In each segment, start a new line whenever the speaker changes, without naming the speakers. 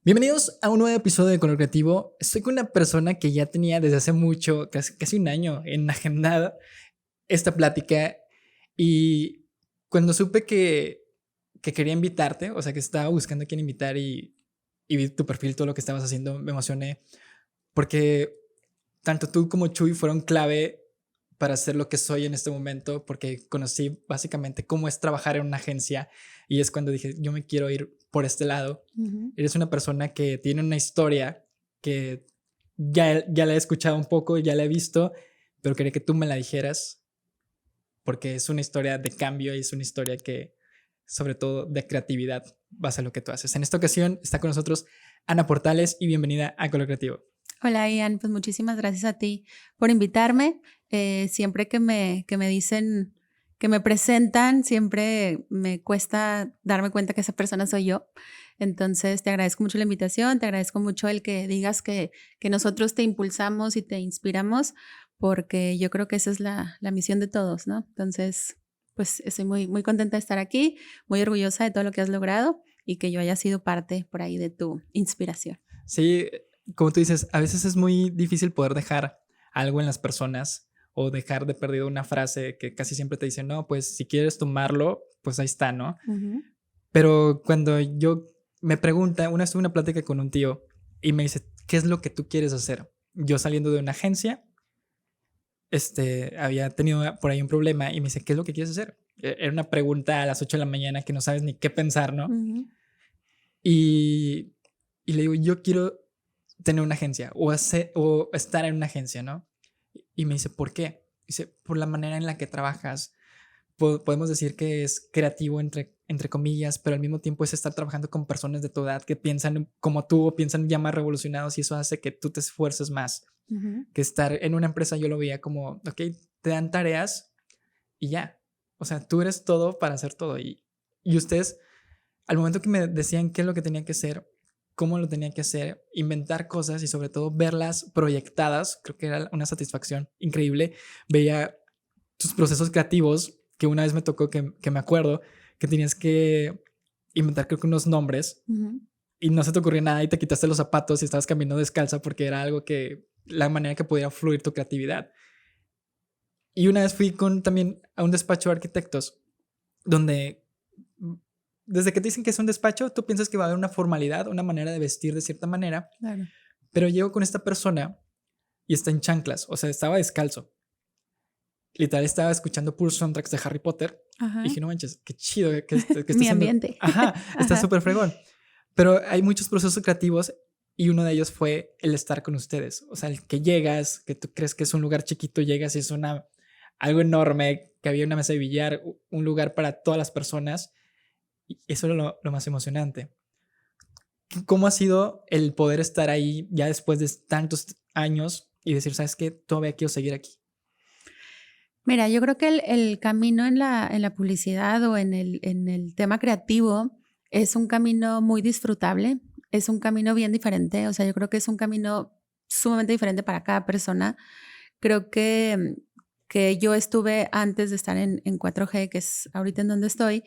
Bienvenidos a un nuevo episodio de Color Creativo. Estoy con una persona que ya tenía desde hace mucho, casi un año, en agendada esta plática. Y cuando supe que quería invitarte, o sea, que estaba buscando a quién invitar y vi tu perfil, todo lo que estabas haciendo, me emocioné porque tanto tú como Chuy fueron clave para ser lo que soy en este momento, porque conocí básicamente cómo es trabajar en una agencia y es cuando dije, yo me quiero ir por este lado.
Ujú.
Eres una persona que tiene una historia que ya la he escuchado un poco, ya la he visto, pero quería que tú me la dijeras porque es una historia de cambio y es una historia que, sobre todo, de creatividad, basa en lo que tú haces. En esta ocasión está con nosotros Ana Portales y bienvenida a Color Creativo.
Hola Ian, pues muchísimas gracias a ti por invitarme. Siempre que me dicen, que me presentan, siempre me cuesta darme cuenta que esa persona soy yo. Entonces te agradezco mucho la invitación, te agradezco mucho el que digas que nosotros te impulsamos y te inspiramos, porque yo creo que esa es la misión de todos, ¿no? Entonces, pues estoy muy contenta de estar aquí, muy orgullosa de todo lo que has logrado y que yo haya sido parte por ahí de tu inspiración.
Sí, como tú dices, a veces es muy difícil poder dejar algo en las personas o dejar de perdido una frase que casi siempre te dicen, no, pues si quieres tomarlo, pues ahí está, ¿no?
Ujú.
Pero cuando yo me pregunta, una vez tuve una plática con un tío y me dice, ¿qué es lo que tú quieres hacer? Yo saliendo de una agencia, había tenido por ahí un problema y me dice, ¿qué es lo que quieres hacer? Era una pregunta a las 8 de la mañana que no sabes ni qué pensar, ¿no?
Ujú.
Y, y le digo, yo quiero tener una agencia o estar en una agencia, ¿no? Y me dice, ¿por qué? Dice, por la manera en la que trabajas. Podemos decir que es creativo entre comillas, pero al mismo tiempo es estar trabajando con personas de tu edad que piensan como tú o piensan ya más revolucionados y eso hace que tú te esfuerces más.
Ujú.
Que estar en una empresa yo lo veía como, ok, te dan tareas y ya. O sea, tú eres todo para hacer todo. Y ustedes, al momento que me decían qué es lo que tenía que hacer, cómo lo tenía que hacer, inventar cosas y sobre todo verlas proyectadas, creo que era una satisfacción increíble. Veía tus procesos creativos, que una vez me tocó que me acuerdo que tenías que inventar creo que unos nombres
Ujú.
y no se te ocurrió nada y te quitaste los zapatos y estabas caminando descalza porque era algo que, la manera que podía fluir tu creatividad. Y una vez fui también a un despacho de arquitectos donde desde que te dicen que es un despacho, tú piensas que va a haber una formalidad, una manera de vestir de cierta manera,
Claro.
pero llego con esta persona y está en chanclas, o sea, estaba descalzo. Literal estaba escuchando puros soundtracks de Harry Potter y
Ajá.
dije, no manches, qué chido que esté
Mi
haciendo.
ambiente.
Ajá, está
Ajá.
súper fregón. Pero hay muchos procesos creativos y uno de ellos fue el estar con ustedes. O sea, el que llegas, que tú crees que es un lugar chiquito, llegas y es algo enorme, que había una mesa de billar, un lugar para todas las personas. Y eso es lo más emocionante. ¿Cómo ha sido el poder estar ahí ya después de tantos años y decir, sabes qué, todavía quiero seguir aquí?
Mira, yo creo que el camino en la publicidad o en el tema creativo es un camino muy disfrutable, es un camino bien diferente, o sea, yo creo que es un camino sumamente diferente para cada persona. Creo que yo estuve antes de estar en 4G, que es ahorita en donde estoy,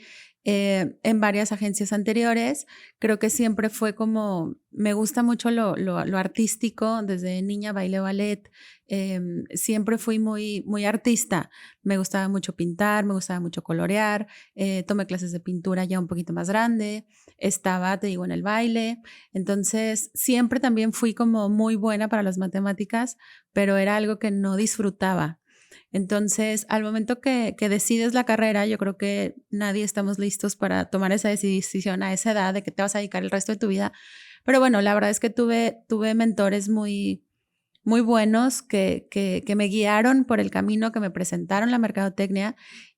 en varias agencias anteriores. Creo que siempre fue como, me gusta mucho lo artístico, desde niña bailé ballet, siempre fui muy artista. Me gustaba mucho pintar, me gustaba mucho colorear, tomé clases de pintura ya un poquito más grande, estaba, te digo, en el baile. Entonces, siempre también fui como muy buena para las matemáticas, pero era algo que no disfrutaba. Entonces, al momento que decides la carrera, yo creo que nadie estamos listos para tomar esa decisión a esa edad de que te vas a dedicar el resto de tu vida. Pero bueno, la verdad es que tuve mentores muy buenos que me guiaron por el camino, que me presentaron la mercadotecnia,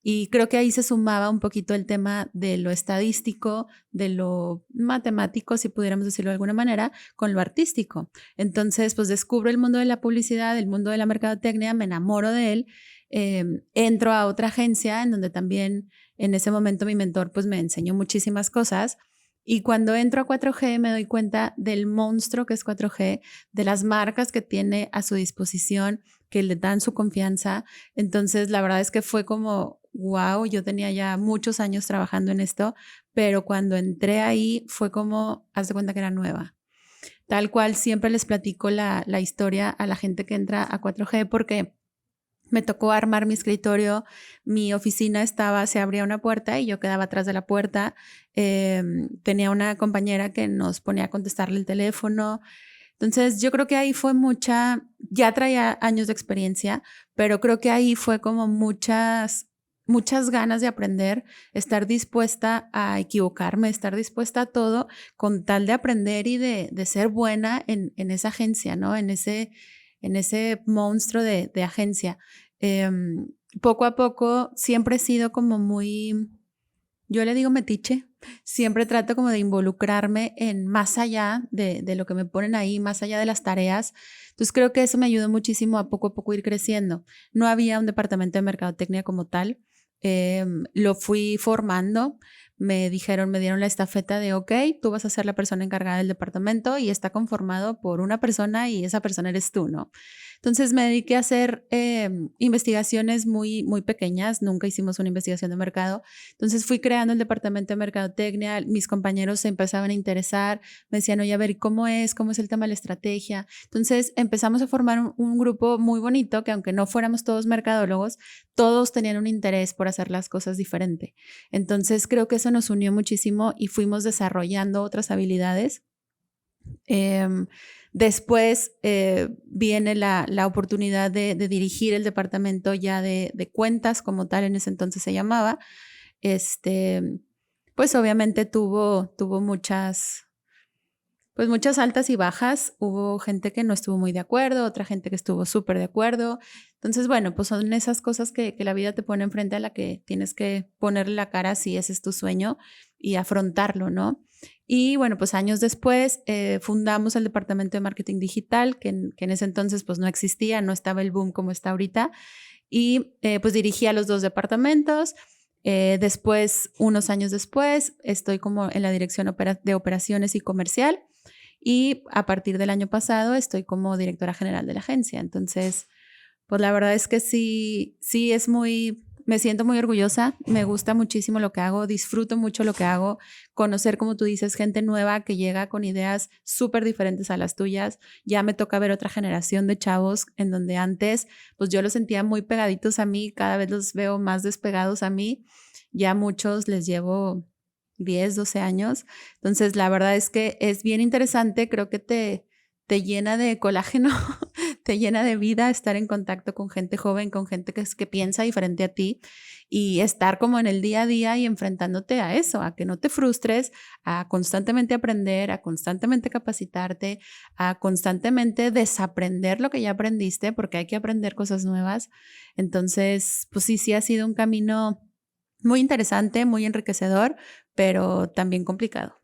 y creo que ahí se sumaba un poquito el tema de lo estadístico, de lo matemático, si pudiéramos decirlo de alguna manera, con lo artístico. Entonces, pues descubro el mundo de la publicidad, el mundo de la mercadotecnia, me enamoro de él, entro a otra agencia en donde también en ese momento mi mentor pues me enseñó muchísimas cosas. Y cuando entro a 4G me doy cuenta del monstruo que es 4G, de las marcas que tiene a su disposición, que le dan su confianza. Entonces, la verdad es que fue como, wow, yo tenía ya muchos años trabajando en esto, pero cuando entré ahí fue como, haz de cuenta que era nueva. Tal cual siempre les platico la historia a la gente que entra a 4G porque me tocó armar mi escritorio, mi oficina se abría una puerta y yo quedaba atrás de la puerta. Tenía una compañera que nos ponía a contestarle el teléfono. Entonces yo creo que ahí fue ya traía años de experiencia, pero creo que ahí fue como muchas ganas de aprender, estar dispuesta a equivocarme, estar dispuesta a todo con tal de aprender y de ser buena en esa agencia, ¿no? En ese monstruo de agencia. Poco a poco siempre he sido como muy, yo le digo metiche, siempre trato como de involucrarme en más allá de lo que me ponen ahí, más allá de las tareas. Entonces creo que eso me ayudó muchísimo a poco ir creciendo. No había un departamento de mercadotecnia como tal. Lo fui formando, me dieron la estafeta de, ok, tú vas a ser la persona encargada del departamento y está conformado por una persona y esa persona eres tú, ¿no? Entonces me dediqué a hacer investigaciones muy pequeñas, nunca hicimos una investigación de mercado. Entonces fui creando el departamento de mercadotecnia, mis compañeros se empezaban a interesar, me decían, oye, a ver, ¿cómo es el tema de la estrategia? Entonces empezamos a formar un grupo muy bonito que aunque no fuéramos todos mercadólogos, todos tenían un interés por hacer las cosas diferente. Entonces creo que eso nos unió muchísimo y fuimos desarrollando otras habilidades. Después viene la oportunidad de dirigir el departamento ya de cuentas como tal, en ese entonces se llamaba. Pues obviamente tuvo muchas altas y bajas. Hubo gente que no estuvo muy de acuerdo, otra gente que estuvo súper de acuerdo. Entonces, bueno, pues son esas cosas que la vida te pone enfrente a la que tienes que ponerle la cara si ese es tu sueño y afrontarlo, ¿no? Y bueno, pues años después fundamos el departamento de marketing digital, que en ese entonces pues no existía, no estaba el boom como está ahorita. Y pues dirigía los dos departamentos. Después, unos años después, estoy como en la dirección de operaciones y comercial. Y a partir del año pasado estoy como directora general de la agencia. Entonces, pues la verdad es que sí me siento muy orgullosa, me gusta muchísimo lo que hago, disfruto mucho lo que hago, conocer, como tú dices, gente nueva que llega con ideas súper diferentes a las tuyas. Ya me toca ver otra generación de chavos en donde antes, pues yo los sentía muy pegaditos a mí, cada vez los veo más despegados a mí. Ya muchos les llevo 10, 12 años. Entonces, la verdad es que es bien interesante, creo que te llena de colágeno, te llena de vida estar en contacto con gente joven, con gente que piensa diferente a ti y estar como en el día a día y enfrentándote a eso, a que no te frustres, a constantemente aprender, a constantemente capacitarte, a constantemente desaprender lo que ya aprendiste, porque hay que aprender cosas nuevas. Entonces, pues sí ha sido un camino muy interesante, muy enriquecedor, pero también complicado.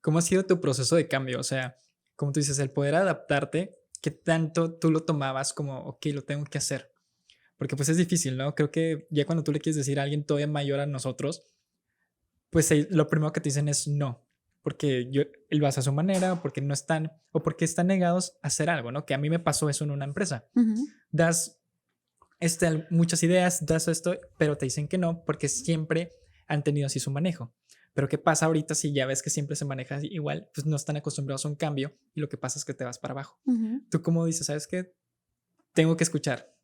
¿Cómo ha sido tu proceso de cambio? O sea, como tú dices, el poder adaptarte, ¿qué tanto tú lo tomabas como, ok, lo tengo que hacer? Porque pues es difícil, ¿no? Creo que ya cuando tú le quieres decir a alguien todavía mayor a nosotros, pues lo primero que te dicen es no, porque él lo hace a su manera, o porque no están, o porque están negados a hacer algo, ¿no? Que a mí me pasó eso en una empresa. Das muchas ideas, das esto, pero te dicen que no, porque siempre han tenido así su manejo. Pero ¿qué pasa ahorita si ya ves que siempre se maneja igual? Pues no están acostumbrados a un cambio y lo que pasa es que te vas para abajo. ¿Tú cómo dices? ¿Sabes qué? Tengo que escuchar.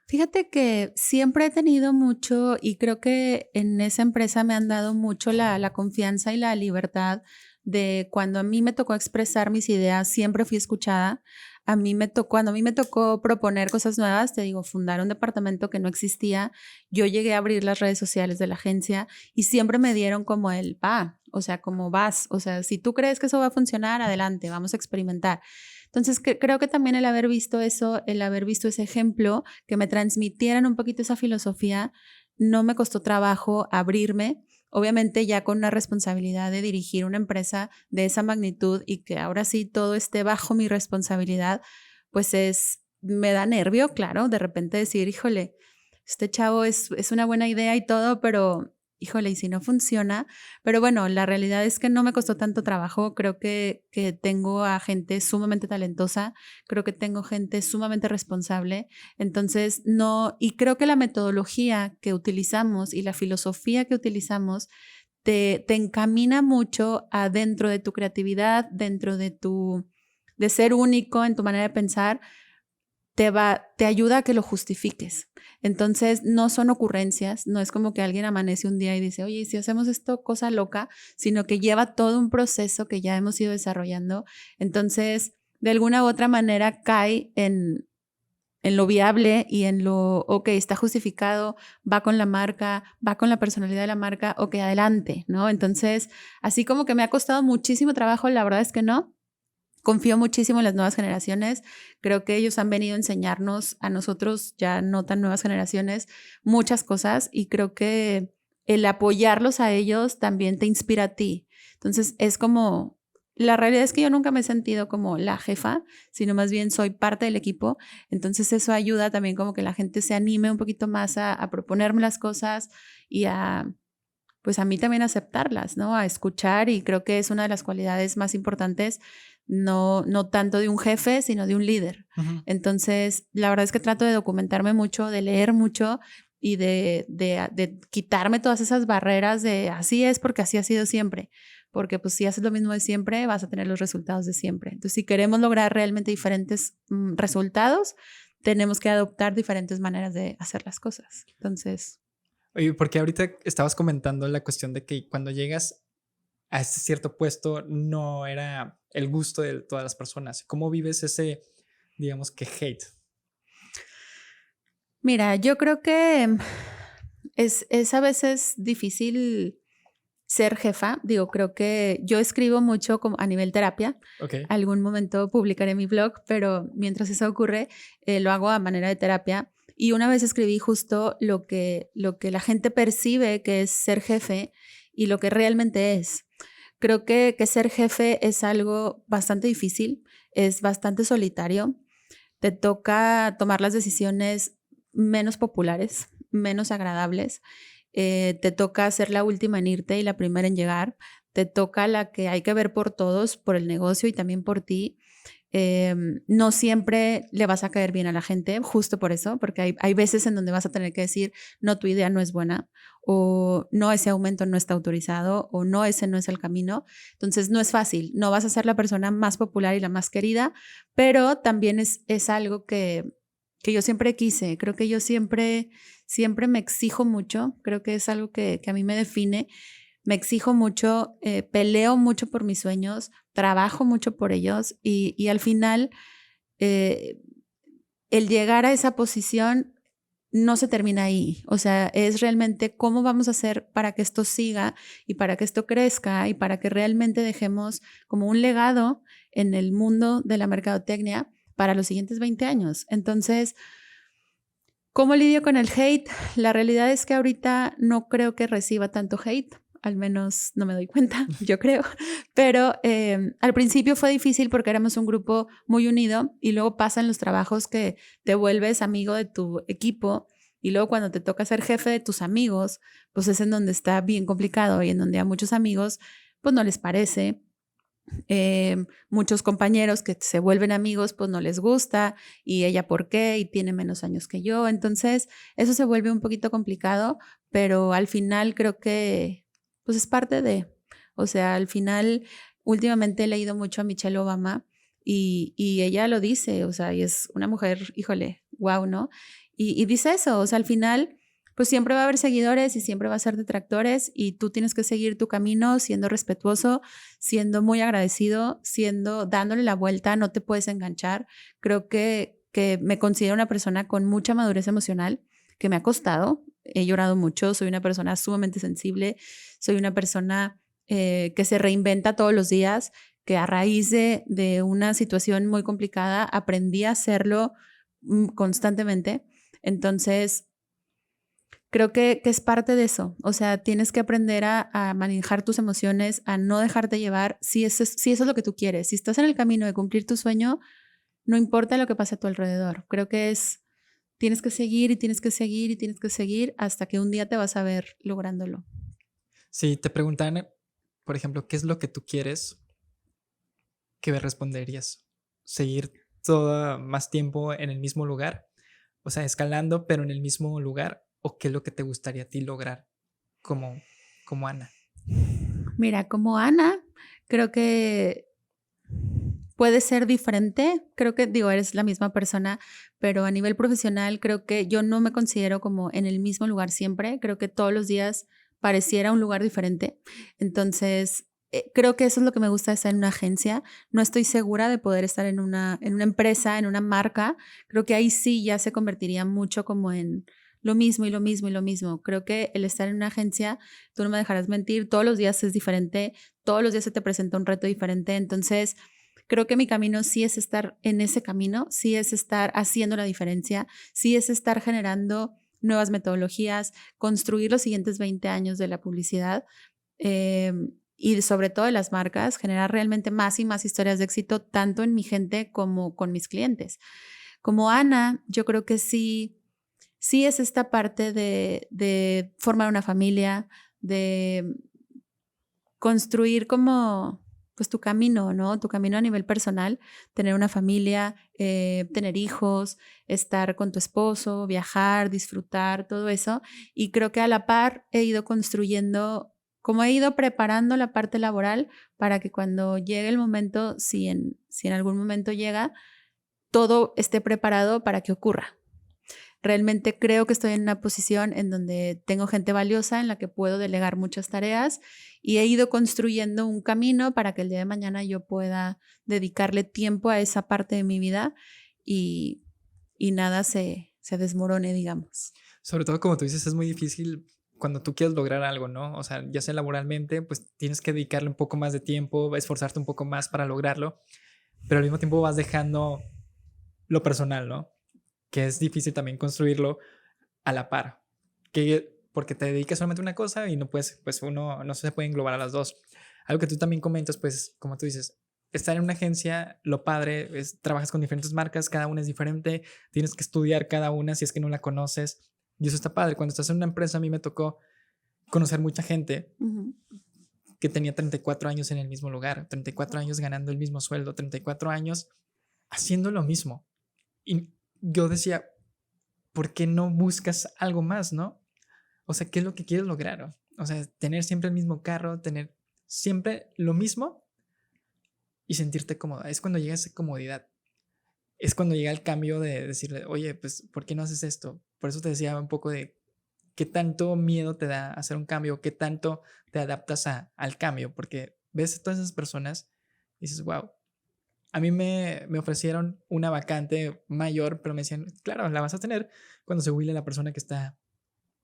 Fíjate que siempre he tenido mucho y creo que en esa empresa me han dado mucho la confianza y la libertad de cuando a mí me tocó expresar mis ideas, siempre fui escuchada. Cuando a mí me tocó proponer cosas nuevas, te digo, fundar un departamento que no existía, yo llegué a abrir las redes sociales de la agencia y siempre me dieron como o sea, como vas, o sea, si tú crees que eso va a funcionar, adelante, vamos a experimentar. Entonces, creo que también el haber visto eso, el haber visto ese ejemplo, que me transmitieran un poquito esa filosofía, no me costó trabajo abrirme. Obviamente ya con una responsabilidad de dirigir una empresa de esa magnitud y que ahora sí todo esté bajo mi responsabilidad, pues me da nervio, claro, de repente decir, híjole, este chavo es una buena idea y todo, pero híjole, ¿y si no funciona? Pero bueno, la realidad es que no me costó tanto trabajo. Creo que tengo a gente sumamente talentosa, creo que tengo gente sumamente responsable. Entonces, no, y creo que la metodología que utilizamos y la filosofía que utilizamos te encamina mucho adentro de tu creatividad, dentro de ser único en tu manera de pensar, te ayuda a que lo justifiques. Entonces, no son ocurrencias, no es como que alguien amanece un día y dice, oye, ¿y si hacemos esto, cosa loca? Sino que lleva todo un proceso que ya hemos ido desarrollando. Entonces, de alguna u otra manera cae en lo viable y en lo, ok, está justificado, va con la marca, va con la personalidad de la marca, ok, adelante, ¿no? Entonces, así como que me ha costado muchísimo trabajo, la verdad es que no. Confío muchísimo en las nuevas generaciones. Creo que ellos han venido a enseñarnos a nosotros, ya no tan nuevas generaciones, muchas cosas y creo que el apoyarlos a ellos también te inspira a ti. Entonces, es como, la realidad es que yo nunca me he sentido como la jefa, sino más bien soy parte del equipo. Entonces, eso ayuda también como que la gente se anime un poquito más a proponerme las cosas y pues a mí también aceptarlas, ¿no? A escuchar y creo que es una de las cualidades más importantes, no tanto de un jefe, sino de un líder.
Ujú.
Entonces, la verdad es que trato de documentarme mucho, de leer mucho y de quitarme todas esas barreras de así es porque así ha sido siempre. Porque pues si haces lo mismo de siempre, vas a tener los resultados de siempre. Entonces, si queremos lograr realmente diferentes resultados, tenemos que adoptar diferentes maneras de hacer las cosas. Entonces...
Oye, porque ahorita estabas comentando la cuestión de que cuando llegas a este cierto puesto no era el gusto de todas las personas. ¿Cómo vives ese, digamos que hate?
Mira, yo creo que es a veces difícil ser jefa. Digo, creo que yo escribo mucho como a nivel terapia.
Ok.
Algún momento publicaré mi blog, pero mientras eso ocurre, lo hago a manera de terapia. Y una vez escribí justo lo que la gente percibe que es ser jefe y lo que realmente es. Creo que ser jefe es algo bastante difícil, es bastante solitario. Te toca tomar las decisiones menos populares, menos agradables. Te toca ser la última en irte y la primera en llegar. Te toca la que hay que ver por todos, por el negocio y también por ti. No siempre le vas a caer bien a la gente, justo por eso, porque hay veces en donde vas a tener que decir, no, tu idea no es buena, o no, ese aumento no está autorizado, o no, ese no es el camino. Entonces, no es fácil, no vas a ser la persona más popular y la más querida, pero también es algo que yo siempre quise. Creo que yo siempre me exijo mucho, creo que es algo que a mí me define. Me exijo mucho, peleo mucho por mis sueños, trabajo mucho por ellos y al final eh, el llegar a esa posición no se termina ahí. O sea, es realmente cómo vamos a hacer para que esto siga y para que esto crezca y para que realmente dejemos como un legado en el mundo de la mercadotecnia para los siguientes 20 años. Entonces, ¿cómo lidio con el hate? La realidad es que ahorita no creo que reciba tanto hate, al menos no me doy cuenta, yo creo, pero al principio fue difícil porque éramos un grupo muy unido y luego pasan los trabajos que te vuelves amigo de tu equipo y luego cuando te toca ser jefe de tus amigos, pues es en donde está bien complicado y en donde a muchos amigos pues no les parece. Muchos compañeros que se vuelven amigos pues no les gusta y ella por qué y tiene menos años que yo, entonces eso se vuelve un poquito complicado, pero al final creo que pues es parte de, o sea, al final últimamente he leído mucho a Michelle Obama y ella lo dice, o sea, y es una mujer, híjole, wow, ¿no? Y dice eso, o sea, al final pues siempre va a haber seguidores y siempre va a ser detractores y tú tienes que seguir tu camino siendo respetuoso, siendo muy agradecido, dándole la vuelta, no te puedes enganchar. Creo que me considero una persona con mucha madurez emocional, que me ha costado, he llorado mucho, soy una persona sumamente sensible, soy una persona que se reinventa todos los días, que a raíz de una situación muy complicada aprendí a hacerlo constantemente. Entonces, creo que es parte de eso. O sea, tienes que aprender a manejar tus emociones, a no dejarte llevar si eso es lo que tú quieres. Si estás en el camino de cumplir tu sueño, no importa lo que pase a tu alrededor. Creo que tienes que seguir y tienes que seguir y tienes que seguir hasta que un día te vas a ver lográndolo.
Si te preguntan, por ejemplo, ¿qué es lo que tú quieres? ¿Qué me responderías? ¿Seguir todo más tiempo en el mismo lugar? O sea, escalando, pero en el mismo lugar. ¿O qué es lo que te gustaría a ti lograr como, como Ana?
Mira, como Ana, creo que puede ser diferente. Creo que, digo, eres la misma persona, pero a nivel profesional creo que yo no me considero como en el mismo lugar siempre. Creo que todos los días pareciera un lugar diferente. Entonces, creo que eso es lo que me gusta de estar en una agencia. No estoy segura de poder estar en una empresa, en una marca. Creo que ahí sí ya se convertiría mucho como en lo mismo y lo mismo y lo mismo. Creo que el estar en una agencia, tú no me dejarás mentir, todos los días es diferente, todos los días se te presenta un reto diferente. Entonces, creo que mi camino sí es estar en ese camino, sí es estar haciendo la diferencia, sí es estar generando nuevas metodologías, construir los siguientes 20 años de la publicidad eh, y sobre todo de las marcas, generar realmente más y más historias de éxito, tanto en mi gente como con mis clientes. Como Ana, yo creo que sí es esta parte de formar una familia, de construir como pues tu camino, ¿no? Tu camino a nivel personal, tener una familia, tener hijos, estar con tu esposo, viajar, disfrutar, todo eso. Y creo que a la par he ido construyendo, como he ido preparando la parte laboral para que cuando llegue el momento, si en algún momento llega, todo esté preparado para que ocurra. Realmente creo que estoy en una posición en donde tengo gente valiosa en la que puedo delegar muchas tareas y he ido construyendo un camino para que el día de mañana yo pueda dedicarle tiempo a esa parte de mi vida y, y nada se desmorone, digamos.
Sobre todo, como tú dices, es muy difícil cuando tú quieres lograr algo, ¿no? O sea, ya sea laboralmente, pues tienes que dedicarle un poco más de tiempo, esforzarte un poco más para lograrlo, pero al mismo tiempo vas dejando lo personal, ¿no? Que es difícil también construirlo a la par, porque te dedicas solamente a una cosa y no puedes, pues uno no se puede englobar a las dos. Algo que tú también comentas, pues como tú dices, estar en una agencia, lo padre es, trabajas con diferentes marcas, cada una es diferente, tienes que estudiar cada una si es que no la conoces, y eso está padre. Cuando estás en una empresa, a mí me tocó conocer mucha gente
Ujú.
que tenía 34 años en el mismo lugar, 34 años ganando el mismo sueldo, 34 años haciendo lo mismo. Y yo decía, ¿por qué no buscas algo más, no? O sea, ¿qué es lo que quieres lograr? O sea, tener siempre el mismo carro, tener siempre lo mismo y sentirte cómoda. Es cuando llega esa comodidad. Es cuando llega el cambio de decirle, oye, pues, ¿por qué no haces esto? Por eso te decía un poco de qué tanto miedo te da hacer un cambio, qué tanto te adaptas al cambio, porque ves a todas esas personas y dices, wow, a mí me ofrecieron una vacante mayor, pero me decían, claro, la vas a tener cuando se jubile la persona que está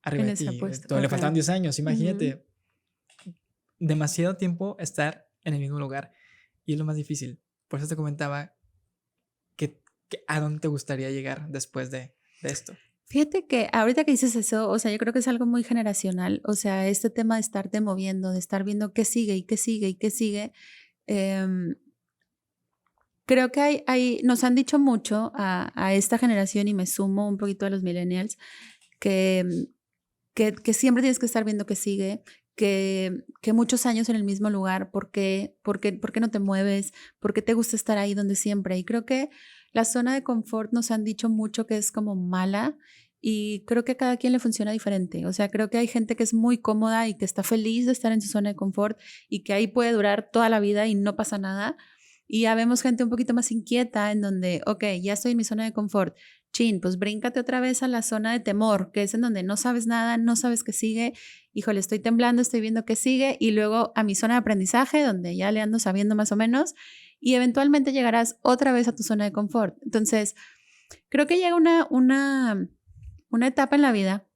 arriba
En
de
ese
ti.
puesto,
Le
ok.
faltaban 10 años,
Ujú.
imagínate, demasiado tiempo estar en el mismo lugar y es lo más difícil. Por eso te comentaba que a dónde te gustaría llegar después de esto.
Fíjate que ahorita que dices eso, o sea, yo creo que es algo muy generacional, o sea, este tema de estarte moviendo, de estar viendo qué sigue y qué sigue y qué sigue. em, Creo que nos han dicho mucho a esta generación y me sumo un poquito a los millennials, que, que siempre tienes que estar viendo qué sigue, que muchos años en el mismo lugar, por qué no te mueves? ¿Por qué te gusta estar ahí donde siempre? Y creo que la zona de confort nos han dicho mucho que es como mala y creo que a cada quien le funciona diferente. O sea, creo que hay gente que es muy cómoda y que está feliz de estar en su zona de confort y que ahí puede durar toda la vida y no pasa nada. Y ya vemos gente un poquito más inquieta en donde, ok, ya estoy en mi zona de confort. Chin, pues bríncate otra vez a la zona de temor, que es en donde no sabes nada, no sabes qué sigue. Híjole, estoy temblando, estoy viendo qué sigue. Y luego a mi zona de aprendizaje, donde ya le ando sabiendo más o menos. Y eventualmente llegarás otra vez a tu zona de confort. Entonces, creo que llega una etapa en la vida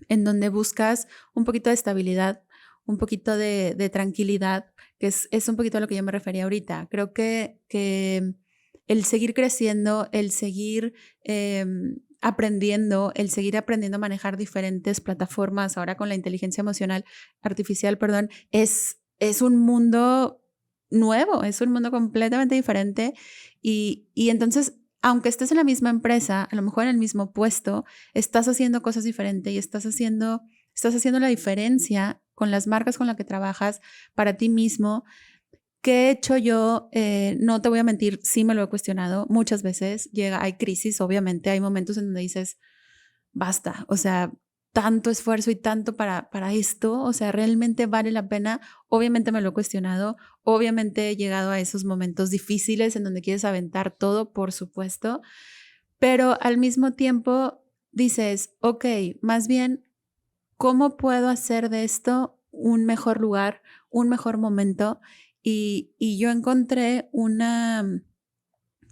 en donde buscas un poquito de estabilidad, un poquito de tranquilidad, que es un poquito a lo que yo me refería ahorita. Creo que el seguir creciendo, el seguir aprendiendo, el seguir aprendiendo a manejar diferentes plataformas, ahora con la inteligencia emocional artificial, perdón, es un mundo nuevo, es un mundo completamente diferente y entonces, aunque estés en la misma empresa, a lo mejor en el mismo puesto, estás haciendo cosas diferentes y estás haciendo la diferencia con las marcas con las que trabajas para ti mismo. ¿Qué he hecho yo? No te voy a mentir, sí me lo he cuestionado muchas veces. Hay crisis, obviamente, hay momentos en donde dices, basta, o sea, tanto esfuerzo y tanto para esto, o sea, realmente vale la pena. Obviamente me lo he cuestionado, obviamente he llegado a esos momentos difíciles en donde quieres aventar todo, por supuesto, pero al mismo tiempo dices, ok, más bien, ¿cómo puedo hacer de esto un mejor lugar, un mejor momento? Y yo encontré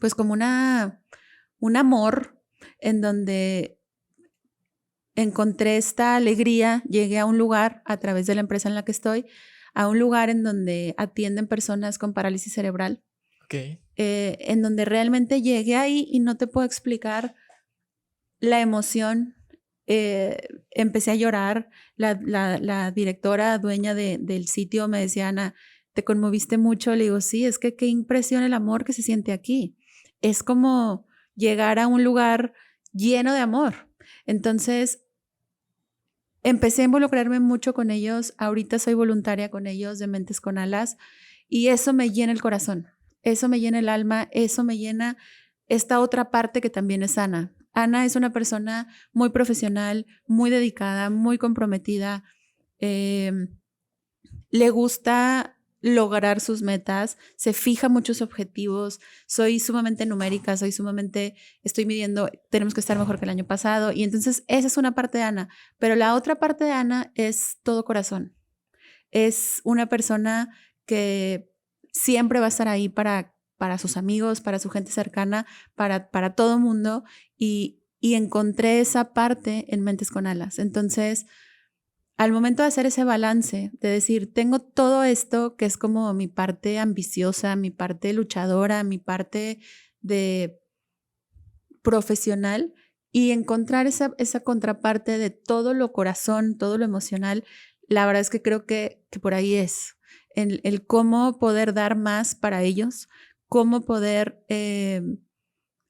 pues como un amor en donde encontré esta alegría, llegué a un lugar a través de la empresa en la que estoy, a un lugar en donde atienden personas con parálisis cerebral,
Ok.
en donde realmente llegué ahí y no te puedo explicar la emoción. Empecé a llorar. La directora, dueña del sitio, me decía, Ana, te conmoviste mucho. Le digo, sí, es que qué impresión el amor que se siente aquí. Es como llegar a un lugar lleno de amor. Entonces, empecé a involucrarme mucho con ellos. Ahorita soy voluntaria con ellos de Mentes con Alas y eso me llena el corazón, eso me llena el alma, eso me llena esta otra parte que también es Ana. Ana es una persona muy profesional, muy dedicada, muy comprometida. eh, Le gusta lograr sus metas, se fija muchos objetivos, soy sumamente numérica, estoy midiendo, tenemos que estar mejor que el año pasado y entonces esa es una parte de Ana, pero la otra parte de Ana es todo corazón, es una persona que siempre va a estar ahí para sus amigos, para su gente cercana, para todo mundo y encontré esa parte en Mentes con Alas. Entonces, al momento de hacer ese balance, de decir, tengo todo esto que es como mi parte ambiciosa, mi parte luchadora, mi parte de profesional y encontrar esa contraparte de todo lo corazón, todo lo emocional, la verdad es que creo que por ahí es el cómo poder dar más para ellos, cómo poder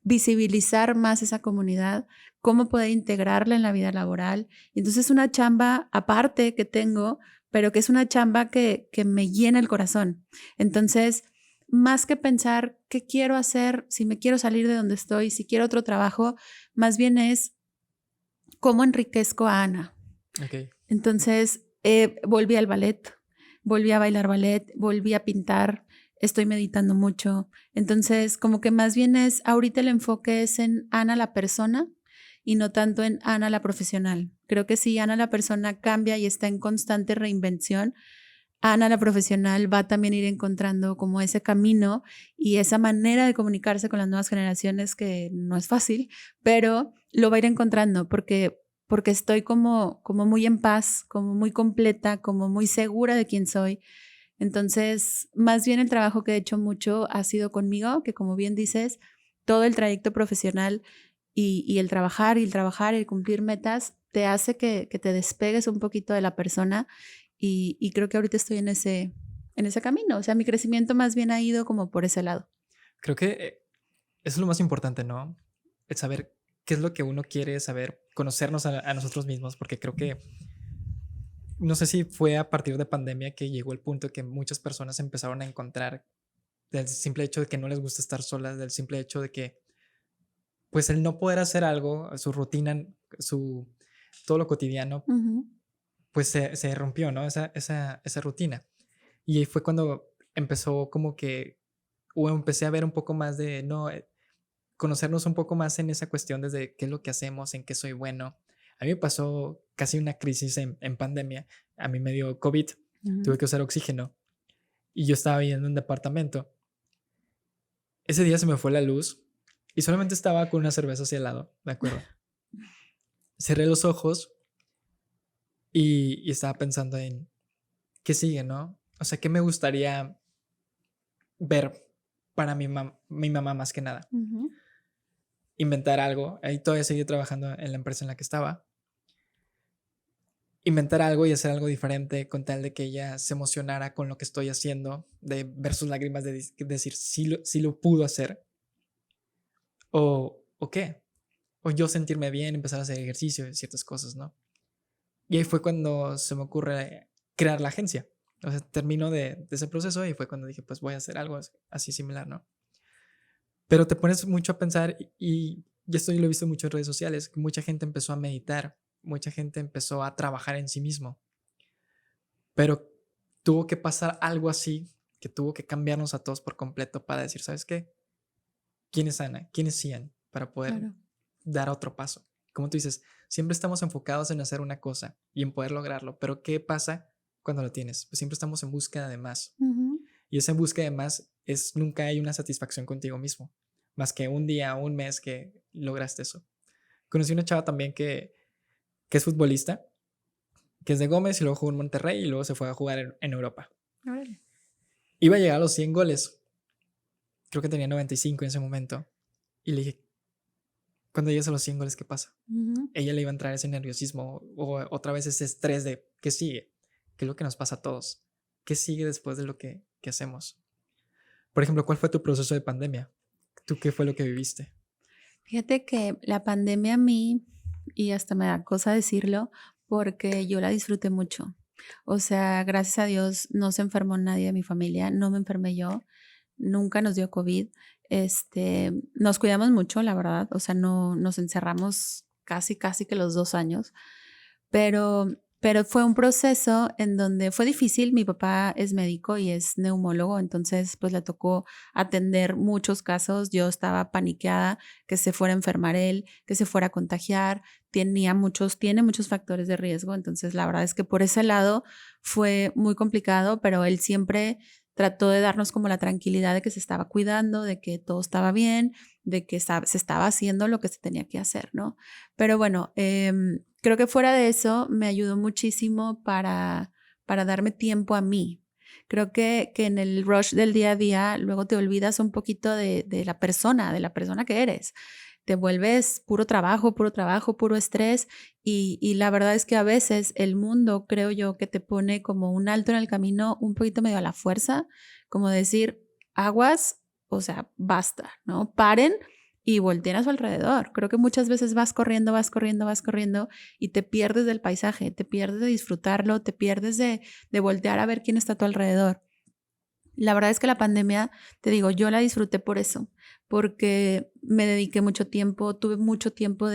visibilizar más esa comunidad, cómo poder integrarla en la vida laboral. Entonces es una chamba aparte que tengo, pero que es una chamba que me llena el corazón. Entonces, más que pensar qué quiero hacer, si me quiero salir de donde estoy, si quiero otro trabajo, más bien es cómo enriquezco a Ana.
Ok.
Entonces, volví al ballet, volví a bailar ballet, volví a pintar, estoy meditando mucho. Entonces, como que más bien es, ahorita el enfoque es en Ana la persona y no tanto en Ana la profesional. Creo que si Ana la persona cambia y está en constante reinvención, Ana la profesional va también a ir encontrando como ese camino y esa manera de comunicarse con las nuevas generaciones que no es fácil, pero lo va a ir encontrando porque estoy como muy en paz, como muy completa, como muy segura de quién soy. Entonces, más bien el trabajo que he hecho mucho ha sido conmigo, que como bien dices, todo el trayecto profesional y el trabajar y el trabajar y el cumplir metas te hace que te despegues un poquito de la persona y creo que ahorita estoy en ese camino. O sea, mi crecimiento más bien ha ido como por ese lado.
Creo que eso es lo más importante, ¿no? El saber qué es lo que uno quiere saber, conocernos a nosotros mismos, porque creo que no sé si fue a partir de pandemia que llegó el punto que muchas personas empezaron a encontrar del simple hecho de que no les gusta estar solas, del simple hecho de que pues el no poder hacer algo, su rutina, su todo lo cotidiano,
Ujú.
pues se rompió, ¿no? Esa rutina. Y ahí fue cuando empezó como que, o empecé a ver un poco más de, no, conocernos un poco más en esa cuestión desde qué es lo que hacemos, en qué soy bueno. A mí me pasó casi una crisis en pandemia, a mí me dio COVID,
Ujú.
tuve que usar oxígeno y yo estaba viviendo en un departamento. Ese día se me fue la luz y solamente estaba con una cerveza hacia el lado, ¿de acuerdo? Cerré los ojos y estaba pensando en qué sigue, ¿no? O sea, qué me gustaría ver para mi mamá más que nada.
Ujú.
Inventar algo. Ahí todavía seguí trabajando en la empresa en la que estaba. Inventar algo y hacer algo diferente con tal de que ella se emocionara con lo que estoy haciendo, de ver sus lágrimas, de decir si lo pudo hacer o qué. O yo sentirme bien, empezar a hacer ejercicio y ciertas cosas, ¿no? Y ahí fue cuando se me ocurre crear la agencia. O sea, termino de ese proceso y fue cuando dije, pues voy a hacer algo así similar, ¿no? Pero te pones mucho a pensar y esto yo lo he visto mucho en redes sociales, que mucha gente empezó a meditar mucha gente empezó a trabajar en sí mismo, pero tuvo que pasar algo así, que tuvo que cambiarnos a todos por completo para decir, ¿sabes qué? ¿Quién es Ana? ¿Quién es Cian? Para poder
Claro.
dar otro paso. Como tú dices, siempre estamos enfocados en hacer una cosa y en poder lograrlo, pero ¿qué pasa cuando lo tienes? Pues siempre estamos en búsqueda de más.
Ujú.
Y esa búsqueda de más es nunca hay una satisfacción contigo mismo, más que un día o un mes que lograste eso. Conocí una chava también que es futbolista, que es de Gómez y luego jugó en Monterrey y luego se fue a jugar en Europa.
Órale.
Iba a llegar a los 100 goles, creo que tenía 95 en ese momento. Y le dije, cuando llegues a los 100 goles, ¿qué pasa?
Ujú.
Ella le iba a entrar ese nerviosismo o otra vez ese estrés de ¿qué sigue? ¿Qué es lo que nos pasa a todos? ¿Qué sigue después de lo que hacemos? Por ejemplo, ¿cuál fue tu proceso de pandemia? ¿Tú qué fue lo que viviste?
Fíjate que la pandemia a mí, y hasta me da cosa decirlo, porque yo la disfruté mucho. O sea, gracias a Dios no se enfermó nadie de mi familia, no me enfermé yo, nunca nos dio COVID. Nos cuidamos mucho, la verdad. O sea, no nos encerramos casi que los 2 años. Pero fue un proceso en donde fue difícil. Mi papá es médico y es neumólogo, entonces pues le tocó atender muchos casos. Yo estaba paniqueada que se fuera a enfermar él, que se fuera a contagiar. Tiene muchos factores de riesgo, entonces la verdad es que por ese lado fue muy complicado, pero él siempre trató de darnos como la tranquilidad de que se estaba cuidando, de que todo estaba bien, de que se estaba haciendo lo que se tenía que hacer, ¿no? Pero bueno, creo que fuera de eso me ayudó muchísimo para darme tiempo a mí. Creo que en el rush del día a día luego te olvidas un poquito de la persona que eres. Te vuelves puro trabajo, puro estrés y la verdad es que a veces el mundo creo yo que te pone como un alto en el camino un poquito medio a la fuerza, como decir, aguas, o sea, basta, ¿no? Paren y volteen a su alrededor. Creo que muchas veces vas corriendo y te pierdes del paisaje, te pierdes de disfrutarlo, te pierdes de voltear a ver quién está a tu alrededor. La verdad es que la pandemia, te digo, yo la disfruté por eso, porque me dediqué mucho tiempo, tuve mucho tiempo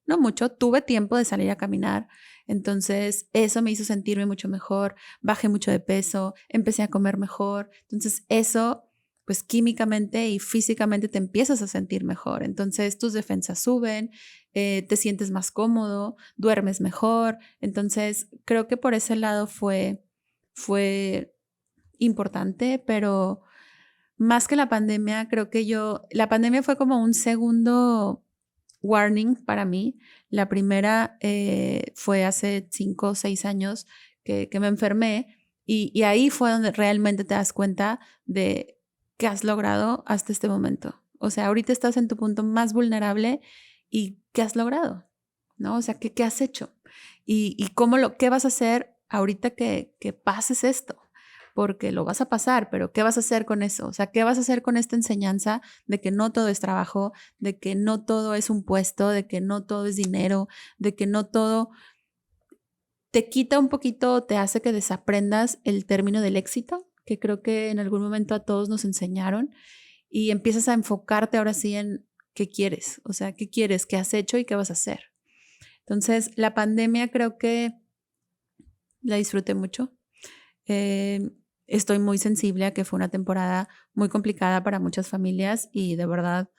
no mucho, tuve tiempo de salir a caminar. Entonces, eso me hizo sentirme mucho mejor, bajé mucho de peso, empecé a comer mejor. Entonces, eso, pues químicamente y físicamente te empiezas a sentir mejor. Entonces, tus defensas suben, te sientes más cómodo, duermes mejor. Entonces, creo que por ese lado fue importante, pero más que la pandemia, creo que la pandemia fue como un segundo warning para mí. La primera fue hace 5 o 6 años que me enfermé y ahí fue donde realmente te das cuenta de qué has logrado hasta este momento. O sea, ahorita estás en tu punto más vulnerable y qué has logrado, ¿no? O sea, qué has hecho y qué vas a hacer ahorita que pases esto, porque lo vas a pasar, pero ¿qué vas a hacer con eso? O sea, ¿qué vas a hacer con esta enseñanza de que no todo es trabajo, de que no todo es un puesto, de que no todo es dinero, de que no todo te quita un poquito, te hace que desaprendas el término del éxito, que creo que en algún momento a todos nos enseñaron, y empiezas a enfocarte ahora sí en qué quieres, o sea, qué quieres, qué has hecho y qué vas a hacer? Entonces, la pandemia creo que la disfruté mucho. Estoy muy sensible a que fue una temporada muy complicada para muchas familias y de verdad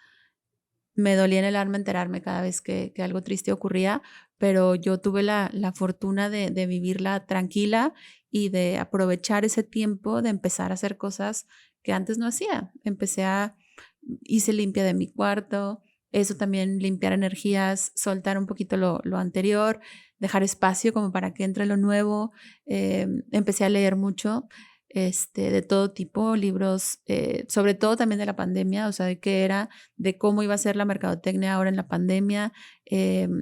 me dolía en el alma enterarme cada vez que algo triste ocurría, pero yo tuve la fortuna de vivirla tranquila y de aprovechar ese tiempo de empezar a hacer cosas que antes no hacía. Hice limpia de mi cuarto, eso también, limpiar energías, soltar un poquito lo anterior, dejar espacio como para que entre lo nuevo. Empecé a leer mucho, de todo tipo, libros, sobre todo también de la pandemia, o sea, de cómo iba a ser la mercadotecnia ahora en la pandemia.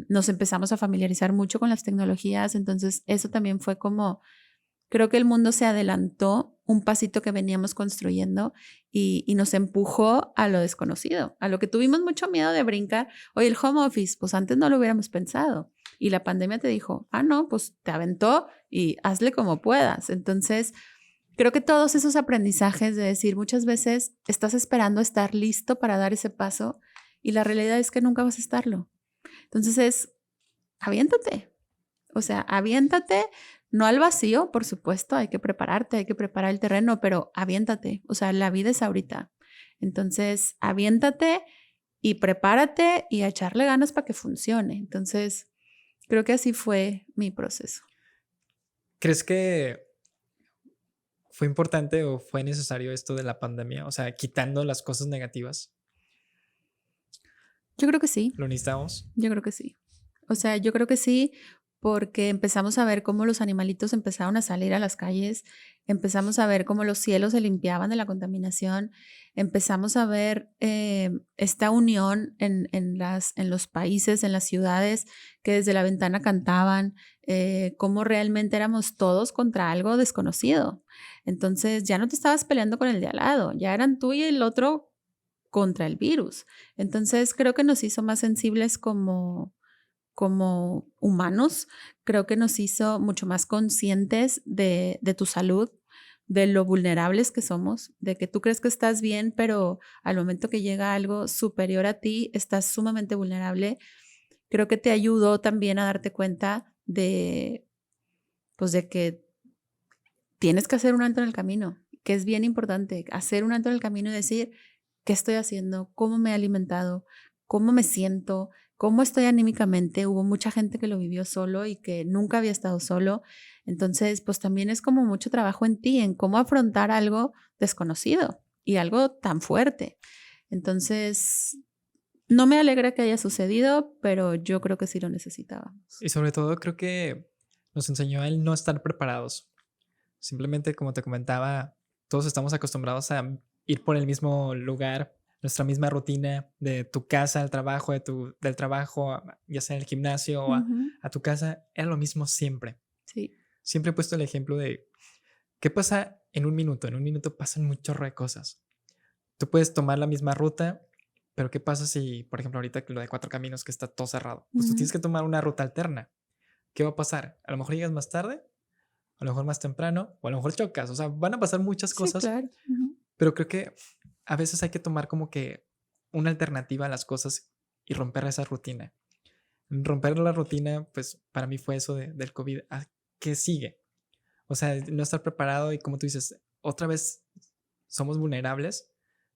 Nos empezamos a familiarizar mucho con las tecnologías, entonces eso también fue como, creo que el mundo se adelantó un pasito que veníamos construyendo y nos empujó a lo desconocido, a lo que tuvimos mucho miedo de brincar. Oye, el home office, pues antes no lo hubiéramos pensado. Y la pandemia te dijo, no, pues te aventó y hazle como puedas. Entonces, creo que todos esos aprendizajes de decir, muchas veces estás esperando estar listo para dar ese paso y la realidad es que nunca vas a estarlo. Entonces aviéntate. O sea, aviéntate, no al vacío, por supuesto, hay que prepararte, hay que preparar el terreno, pero aviéntate. O sea, la vida es ahorita. Entonces, aviéntate y prepárate y a echarle ganas para que funcione. Entonces, creo que así fue mi proceso.
¿Crees que fue importante o fue necesario esto de la pandemia? O sea, quitando las cosas negativas.
Yo creo que sí.
¿Lo necesitamos?
Yo creo que sí. O sea, yo creo que sí, porque empezamos a ver cómo los animalitos empezaron a salir a las calles, empezamos a ver cómo los cielos se limpiaban de la contaminación, empezamos a ver esta unión en los países, en las ciudades, que desde la ventana cantaban, cómo realmente éramos todos contra algo desconocido. Entonces ya no te estabas peleando con el de al lado, ya eran tú y el otro contra el virus. Entonces creo que nos hizo más sensibles como humanos, creo que nos hizo mucho más conscientes de tu salud, de lo vulnerables que somos, de que tú crees que estás bien, pero al momento que llega algo superior a ti, estás sumamente vulnerable. Creo que te ayudó también a darte cuenta pues de que tienes que hacer un alto en el camino, que es bien importante, hacer un alto en el camino y decir, ¿qué estoy haciendo? ¿Cómo me he alimentado? ¿Cómo me siento? ¿Cómo estoy anímicamente? Hubo mucha gente que lo vivió solo y que nunca había estado solo. Entonces, pues también es como mucho trabajo en ti, en cómo afrontar algo desconocido y algo tan fuerte. Entonces, no me alegra que haya sucedido, pero yo creo que sí lo necesitábamos.
Y sobre todo creo que nos enseñó el no estar preparados. Simplemente, como te comentaba, todos estamos acostumbrados a ir por el mismo lugar, nuestra misma rutina de tu casa al trabajo, del trabajo, ya sea en el gimnasio o a tu casa, era lo mismo siempre.
Sí.
Siempre he puesto el ejemplo de qué pasa en un minuto. En un minuto pasan un chorro de cosas. Tú puedes tomar la misma ruta, pero ¿qué pasa si, por ejemplo, ahorita lo de 4 caminos que está todo cerrado? Pues tú tienes que tomar una ruta alterna. ¿Qué va a pasar? A lo mejor llegas más tarde, a lo mejor más temprano, o a lo mejor chocas. O sea, van a pasar muchas
Sí,
cosas,
claro.
pero creo que a veces hay que tomar como que una alternativa a las cosas y romper esa rutina. Romper la rutina, pues para mí fue eso del COVID. ¿A qué sigue? O sea, no estar preparado y como tú dices, otra vez somos vulnerables,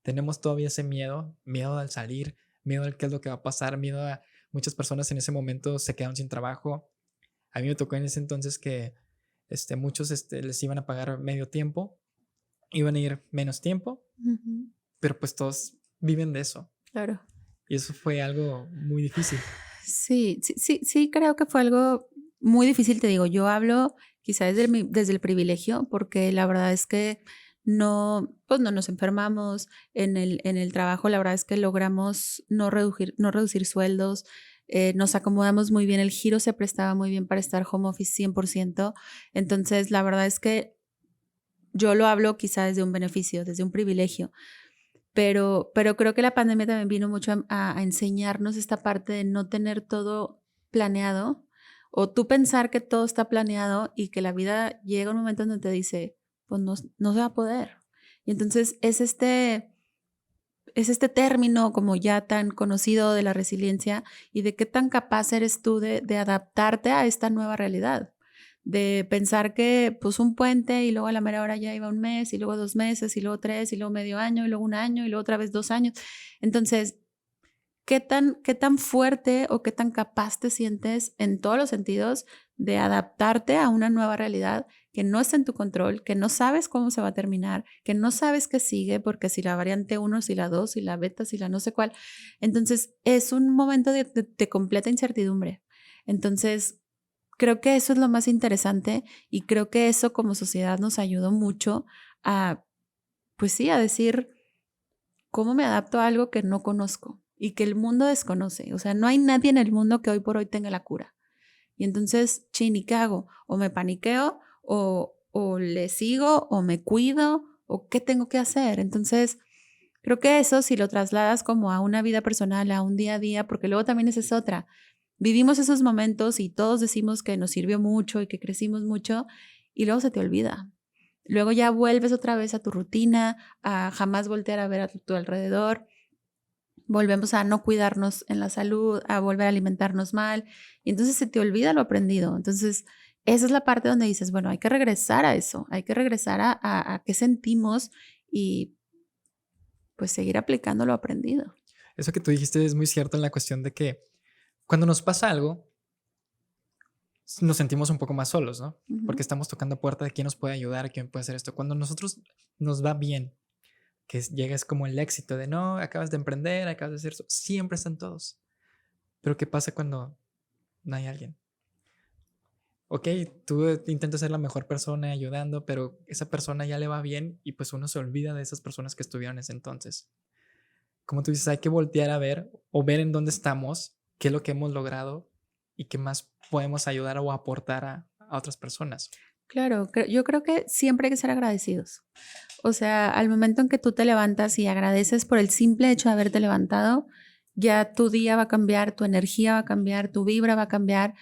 tenemos todavía ese miedo, miedo al salir, miedo al qué es lo que va a pasar, miedo a muchas personas en ese momento se quedaron sin trabajo. A mí me tocó en ese entonces que muchos les iban a pagar medio tiempo, iban a ir menos tiempo, pero pues todos viven de eso.
Claro.
Y eso fue algo muy difícil.
Sí, creo que fue algo muy difícil, te digo, yo hablo quizás desde el privilegio, porque la verdad es que pues no nos enfermamos en el trabajo, la verdad es que logramos no reducir sueldos, nos acomodamos muy bien, el giro se prestaba muy bien para estar home office 100%, entonces la verdad es que yo lo hablo quizás desde un beneficio, desde un privilegio. Pero creo que la pandemia también vino mucho a enseñarnos esta parte de no tener todo planeado o tú pensar que todo está planeado y que la vida llega un momento en donde te dice, pues no se va a poder. Y entonces es este término como ya tan conocido de la resiliencia y de qué tan capaz eres tú de adaptarte a esta nueva realidad. De pensar que pues un puente y luego a la mera hora ya iba un mes y luego 2 meses y luego 3 y luego medio año y luego 1 año y luego otra vez 2 años. Entonces, ¿qué tan fuerte o qué tan capaz te sientes en todos los sentidos de adaptarte a una nueva realidad que no está en tu control, que no sabes cómo se va a terminar, que no sabes qué sigue, porque si la variante 1, si la 2, si la beta, si la no sé cuál. Entonces, es un momento de completa incertidumbre. Entonces, creo que eso es lo más interesante y creo que eso como sociedad nos ayudó mucho a, pues sí, a decir, ¿cómo me adapto a algo que no conozco y que el mundo desconoce? O sea, no hay nadie en el mundo que hoy por hoy tenga la cura. Y entonces, ¿y qué hago? O me paniqueo, o le sigo, o me cuido, o qué tengo que hacer. Entonces, creo que eso si lo trasladas como a una vida personal, a un día a día, porque luego también esa es otra. Vivimos esos momentos y todos decimos que nos sirvió mucho y que crecimos mucho y luego se te olvida. Luego ya vuelves otra vez a tu rutina, a jamás voltear a ver a tu alrededor. volvemos a no cuidarnos en la salud, a volver a alimentarnos mal, y entonces se te olvida lo aprendido. Entonces, esa es la parte donde dices, bueno, hay que regresar a eso, hay que regresar a qué sentimos y pues seguir aplicando lo aprendido.
Eso que tú dijiste es muy cierto en la cuestión de que cuando nos pasa algo, nos sentimos un poco más solos, ¿no? Porque estamos tocando puerta de quién nos puede ayudar, quién puede hacer esto. Cuando nosotros nos va bien, que llegas como el éxito de no, acabas de emprender, acabas de hacer eso, siempre están todos. Pero ¿qué pasa cuando no hay alguien? Ok, tú intentas ser la mejor persona ayudando, pero esa persona ya le va bien y pues uno se olvida de esas personas que estuvieron en ese entonces. Como tú dices, hay que voltear a ver o ver en dónde estamos, qué es lo que hemos logrado y qué más podemos ayudar o aportar a otras personas.
Claro, yo creo que siempre hay que ser agradecidos. O sea, al momento en que tú te levantas y agradeces por el simple hecho de haberte levantado, ya tu día va a cambiar, tu energía va a cambiar, tu vibra va a cambiar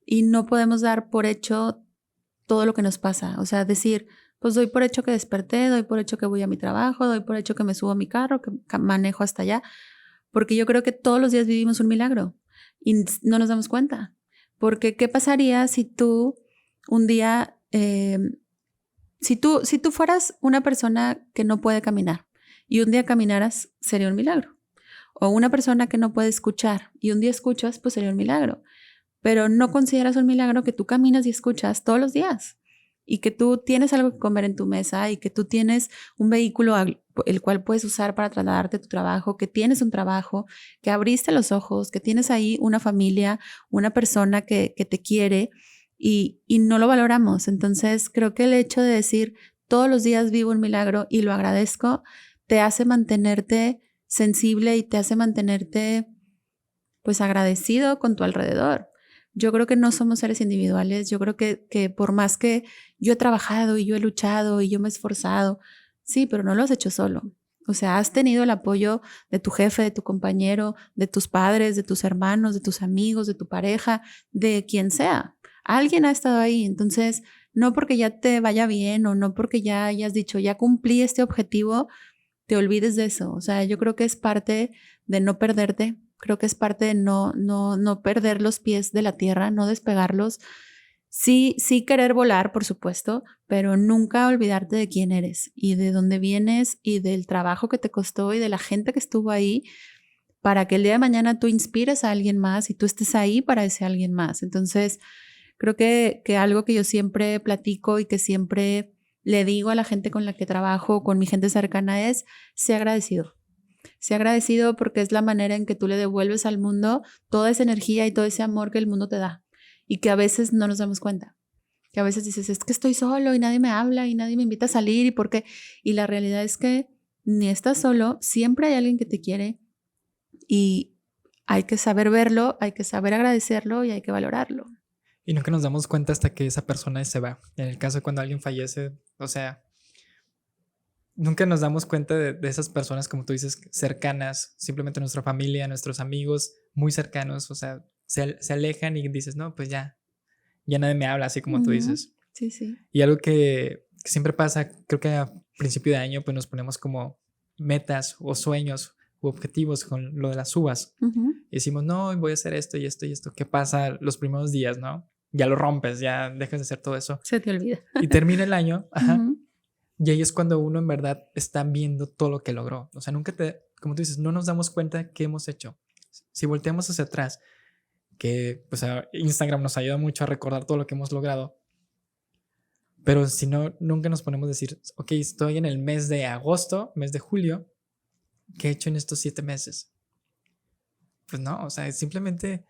y no podemos dar por hecho todo lo que nos pasa. O sea, decir, pues doy por hecho que desperté, doy por hecho que voy a mi trabajo, doy por hecho que me subo a mi carro, que manejo hasta allá, porque yo creo que todos los días vivimos un milagro y no nos damos cuenta. Porque, ¿qué pasaría si tú un día, si tú fueras una persona que no puede caminar y un día caminaras, sería un milagro? O una persona que no puede escuchar y un día escuchas, pues sería un milagro. Pero no consideras un milagro que tú caminas y escuchas todos los días y que tú tienes algo que comer en tu mesa y que tú tienes un vehículo el cual puedes usar para trasladarte a tu trabajo, que tienes un trabajo, que abriste los ojos, que tienes ahí una familia, una persona que te quiere y no lo valoramos. Entonces creo que el hecho de decir todos los días vivo un milagro y lo agradezco, te hace mantenerte sensible y te hace mantenerte pues agradecido con tu alrededor. Yo creo que no somos seres individuales, yo creo que por más que yo he trabajado y yo he luchado y yo me he esforzado, sí, pero no lo has hecho solo. O sea, has tenido el apoyo de tu jefe, de tu compañero, de tus padres, de tus hermanos, de tus amigos, de tu pareja, de quien sea. Alguien ha estado ahí, entonces no porque ya te vaya bien o no porque ya hayas dicho, ya cumplí este objetivo, te olvides de eso. O sea, yo creo que es parte de no perderte. Creo que es parte de no perder los pies de la tierra, no despegarlos. Sí querer volar, por supuesto, pero nunca olvidarte de quién eres y de dónde vienes y del trabajo que te costó y de la gente que estuvo ahí para que el día de mañana tú inspires a alguien más y tú estés ahí para ese alguien más. Entonces, creo que algo que yo siempre platico y que siempre le digo a la gente con la que trabajo, con mi gente cercana, es: sé agradecido. Sé agradecido porque es la manera en que tú le devuelves al mundo toda esa energía y todo ese amor que el mundo te da y que a veces no nos damos cuenta. Que a veces dices, es que estoy solo y nadie me habla y nadie me invita a salir y por qué. Y la realidad es que ni estás solo, siempre hay alguien que te quiere y hay que saber verlo, hay que saber agradecerlo y hay que valorarlo.
Y nunca nos damos cuenta hasta que esa persona se va. En el caso de cuando alguien fallece, o sea, nunca nos damos cuenta de esas personas, como tú dices, cercanas, simplemente nuestra familia, nuestros amigos muy cercanos, o sea, se alejan y dices, no, pues ya nadie me habla, así como tú dices.
Sí, sí.
Y algo que siempre pasa, creo que a principio de año, pues nos ponemos como metas o sueños u objetivos con lo de las uvas. Y decimos, no, voy a hacer esto y esto y esto. ¿Qué pasa los primeros días, no? Ya lo rompes, ya dejas de hacer todo eso.
Se te olvida.
Y termina el año, y ahí es cuando uno en verdad está viendo todo lo que logró. O sea, nunca como tú dices, no nos damos cuenta qué hemos hecho. Si volteamos hacia atrás, que pues Instagram nos ayuda mucho a recordar todo lo que hemos logrado. Pero si no, nunca nos ponemos a decir, ok, estoy en el mes de agosto, mes de julio, ¿qué he hecho en estos 7 meses? Pues no, o sea, simplemente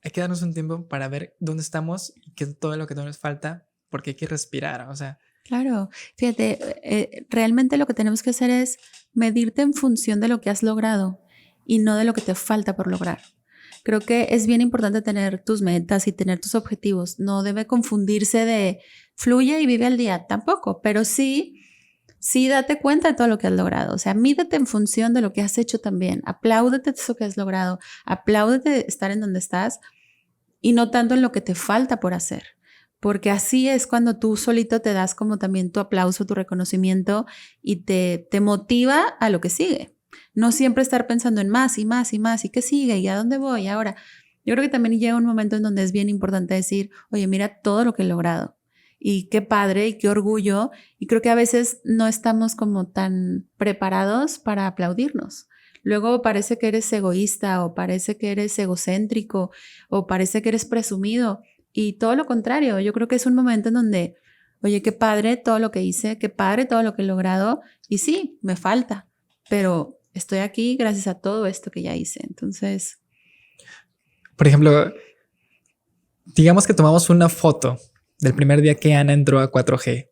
hay que darnos un tiempo para ver dónde estamos y qué es todo lo que nos falta, porque hay que respirar, o sea.
Claro, fíjate, realmente lo que tenemos que hacer es medirte en función de lo que has logrado y no de lo que te falta por lograr. Creo que es bien importante tener tus metas y tener tus objetivos. No debe confundirse de fluye y vive al día, tampoco, pero sí date cuenta de todo lo que has logrado. O sea, mídete en función de lo que has hecho también. Apláudete de eso que has logrado. Apláudete de estar en donde estás y no tanto en lo que te falta por hacer. Porque así es cuando tú solito te das como también tu aplauso, tu reconocimiento y te motiva a lo que sigue. No siempre estar pensando en más y más y más y qué sigue y a dónde voy ahora. Yo creo que también llega un momento en donde es bien importante decir, oye, mira todo lo que he logrado y qué padre y qué orgullo. Y creo que a veces no estamos como tan preparados para aplaudirnos. Luego parece que eres egoísta o parece que eres egocéntrico o parece que eres presumido y todo lo contrario. Yo creo que es un momento en donde, oye, qué padre todo lo que hice, qué padre todo lo que he logrado y sí, me falta, pero estoy aquí gracias a todo esto que ya hice. Entonces,
Por ejemplo, digamos que tomamos una foto del primer día que Ana entró a 4G.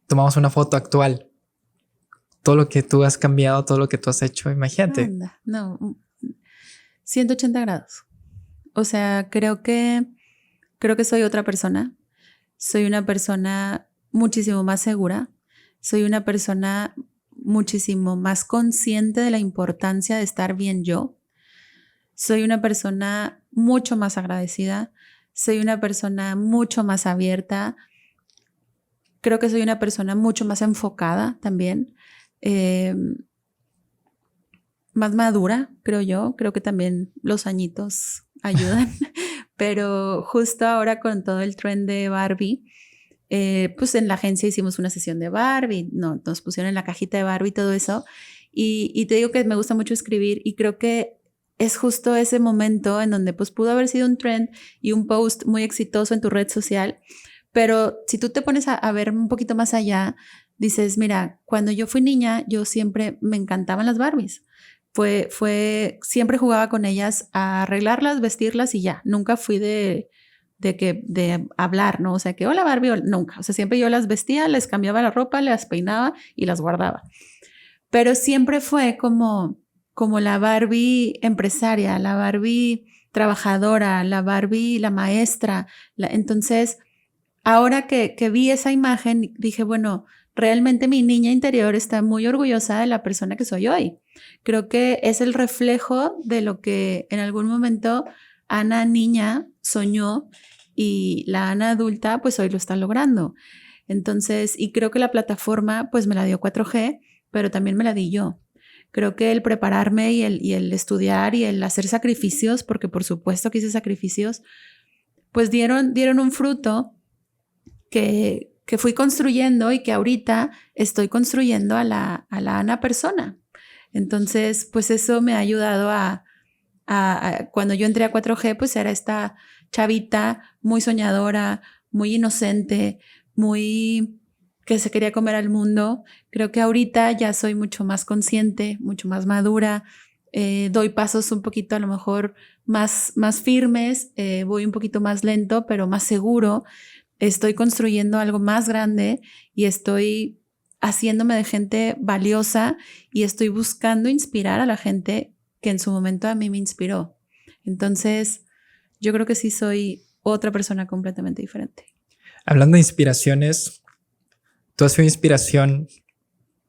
Tomamos una foto actual. Todo lo que tú has cambiado, todo lo que tú has hecho, imagínate.
anda, no, 180 grados. O sea, creo que soy otra persona. Soy una persona muchísimo más segura. Soy una persona muchísimo más consciente de la importancia de estar bien yo. Soy una persona mucho más agradecida. Soy una persona mucho más abierta. Creo que soy una persona mucho más enfocada también. Más madura, creo yo. Creo que también los añitos ayudan. Pero justo ahora con todo el trend de Barbie, pues en la agencia hicimos una sesión de Barbie, no, nos pusieron en la cajita de Barbie y todo eso. Y te digo que me gusta mucho escribir y creo que es justo ese momento en donde pues pudo haber sido un trend y un post muy exitoso en tu red social. Pero si tú te pones a ver un poquito más allá, dices, mira, cuando yo fui niña, yo siempre me encantaban las Barbies. Siempre jugaba con ellas a arreglarlas, vestirlas y ya. Nunca fui de hablar, ¿no? O sea, que hola Barbie, nunca. O sea, siempre yo las vestía, les cambiaba la ropa, las peinaba y las guardaba. Pero siempre fue como la Barbie empresaria, la Barbie trabajadora, la Barbie, la maestra. Entonces, ahora que vi esa imagen, dije, bueno, realmente mi niña interior está muy orgullosa de la persona que soy hoy. Creo que es el reflejo de lo que en algún momento Ana niña soñó y la Ana adulta pues hoy lo está logrando. Entonces, y creo que la plataforma pues me la dio 4G, pero también me la di yo. Creo que el prepararme y el estudiar y el hacer sacrificios, porque por supuesto que hice sacrificios, pues dieron un fruto que fui construyendo y que ahorita estoy construyendo a la Ana persona. Entonces, pues eso me ha ayudado a cuando yo entré a 4G, pues era esta chavita muy soñadora, muy inocente, muy que se quería comer al mundo. Creo que ahorita ya soy mucho más consciente, mucho más madura, doy pasos un poquito a lo mejor más firmes, voy un poquito más lento, pero más seguro. Estoy construyendo algo más grande y estoy haciéndome de gente valiosa y estoy buscando inspirar a la gente que en su momento a mí me inspiró. Entonces, yo creo que sí soy otra persona completamente diferente.
Hablando de inspiraciones, tú has sido inspiración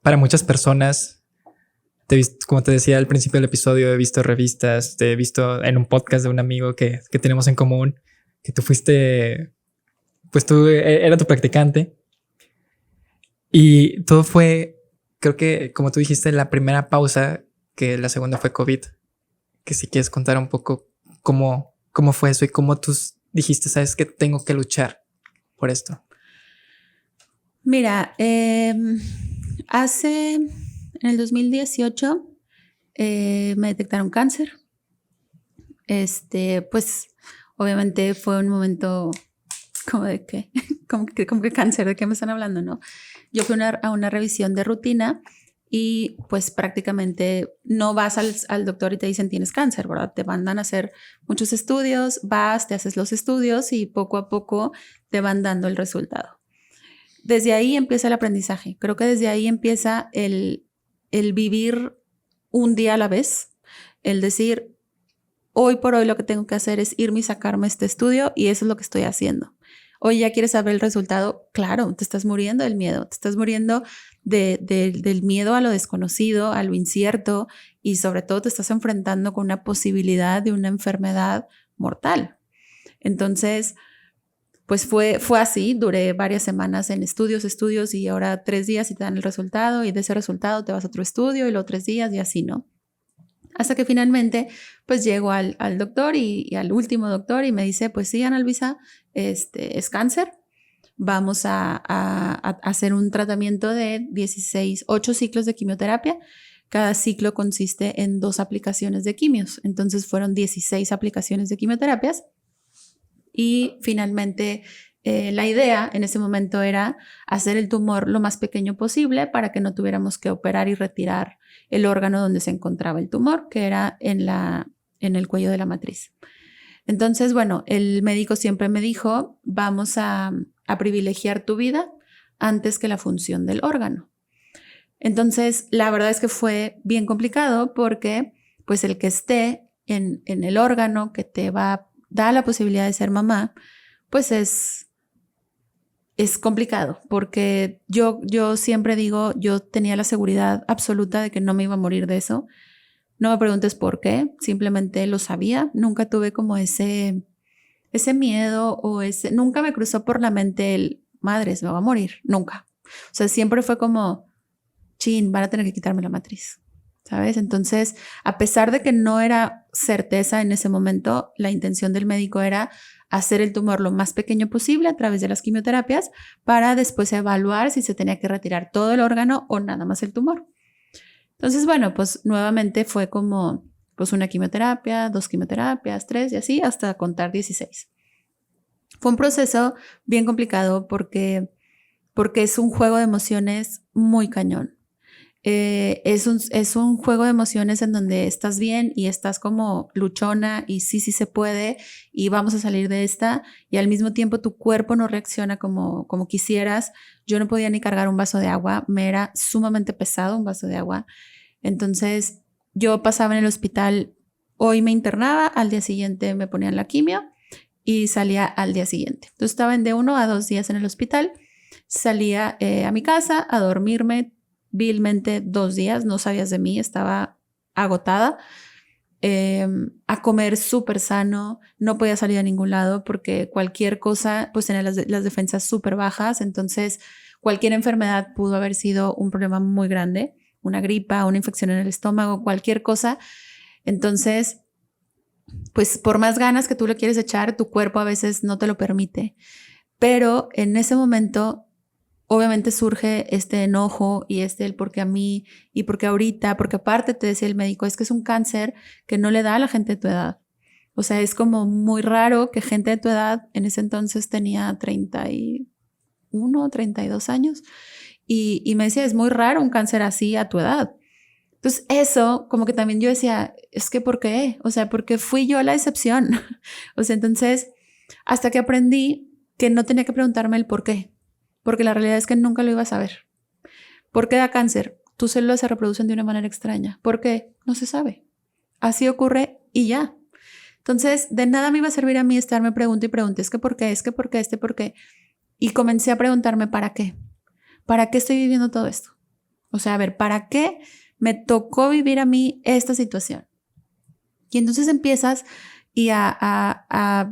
para muchas personas. Como te decía al principio del episodio, he visto revistas, te he visto en un podcast de un amigo que tenemos en común, que tú fuiste, pues tú era tu practicante. Y todo fue, creo que como tú dijiste, la primera pausa, que la segunda fue COVID. Que si quieres contar un poco cómo fue eso y cómo tú dijiste, sabes que tengo que luchar por esto.
Mira, en el 2018 me detectaron cáncer. Pues obviamente fue un momento como de que, como que cáncer, ¿de qué me están hablando? No, yo fui a una revisión de rutina y pues prácticamente no vas al doctor y te dicen tienes cáncer, ¿verdad? Te mandan a hacer muchos estudios, vas, te haces los estudios y poco a poco te van dando el resultado. Desde ahí empieza el aprendizaje. Creo que desde ahí empieza el vivir un día a la vez, el decir, hoy por hoy lo que tengo que hacer es irme y sacarme este estudio y eso es lo que estoy haciendo. Hoy ya quieres saber el resultado, claro, te estás muriendo del miedo, te estás muriendo del miedo a lo desconocido, a lo incierto y sobre todo te estás enfrentando con una posibilidad de una enfermedad mortal. Entonces, pues fue así, duré varias semanas en estudios y ahora 3 días y te dan el resultado y de ese resultado te vas a otro estudio y luego 3 días y así, ¿no? Hasta que finalmente pues llego al doctor y al último doctor y me dice, pues sí, Ana Luisa, es cáncer. Vamos a hacer un tratamiento de 8 ciclos de quimioterapia. Cada ciclo consiste en 2 aplicaciones de quimios. Entonces fueron 16 aplicaciones de quimioterapias. Y finalmente la idea en ese momento era hacer el tumor lo más pequeño posible para que no tuviéramos que operar y retirar el órgano donde se encontraba el tumor, que era en el cuello de la matriz. Entonces, bueno, el médico siempre me dijo, vamos a privilegiar tu vida antes que la función del órgano. Entonces, la verdad es que fue bien complicado porque pues el que esté en el órgano que te va a dar la posibilidad de ser mamá, pues es complicado porque yo siempre digo, yo tenía la seguridad absoluta de que no me iba a morir de eso. No me preguntes por qué, simplemente lo sabía. Nunca tuve como ese miedo o nunca me cruzó por la mente el, madres, me va a morir, nunca. O sea, siempre fue como, chin, van a tener que quitarme la matriz, ¿sabes? Entonces, a pesar de que no era certeza en ese momento, la intención del médico era hacer el tumor lo más pequeño posible a través de las quimioterapias para después evaluar si se tenía que retirar todo el órgano o nada más el tumor. Entonces, bueno, pues nuevamente fue como pues una quimioterapia, 2 quimioterapias, 3 y así hasta contar 16. Fue un proceso bien complicado porque es un juego de emociones muy cañón. Es un juego de emociones en donde estás bien y estás como luchona y sí se puede y vamos a salir de esta y al mismo tiempo tu cuerpo no reacciona como quisieras. Yo no podía ni cargar un vaso de agua, me era sumamente pesado un vaso de agua. Entonces yo pasaba en el hospital, hoy me internaba, al día siguiente me ponían la quimio y salía al día siguiente. Entonces estaba de 1 a 2 días en el hospital, salía a mi casa a dormirme vilmente 2 días, no sabías de mí, estaba agotada, a comer súper sano, no podía salir a ningún lado porque cualquier cosa, pues tenía las defensas súper bajas, entonces cualquier enfermedad pudo haber sido un problema muy grande, una gripa, una infección en el estómago, cualquier cosa. Entonces, pues por más ganas que tú le quieres echar, tu cuerpo a veces no te lo permite. Pero en ese momento, obviamente surge este enojo y el porque a mí y porque ahorita, porque aparte te decía el médico, es que es un cáncer que no le da a la gente de tu edad. O sea, es como muy raro que gente de tu edad, en ese entonces tenía 31, 32 años, y me decía, es muy raro un cáncer así a tu edad. Entonces eso, como que también yo decía, es que ¿por qué? O sea, porque fui yo la excepción. O sea, entonces, hasta que aprendí que no tenía que preguntarme el por qué, porque la realidad es que nunca lo iba a saber. ¿Por qué da cáncer? Tus células se reproducen de una manera extraña. ¿Por qué? No se sabe. Así ocurre y ya. Entonces, de nada me iba a servir a mí estarme pregunte y pregunte, es que ¿por qué? Es que ¿por qué? ¿Por qué? Y comencé a preguntarme ¿para qué? ¿Para qué estoy viviendo todo esto? O sea, a ver, ¿para qué me tocó vivir a mí esta situación? Y entonces empiezas y a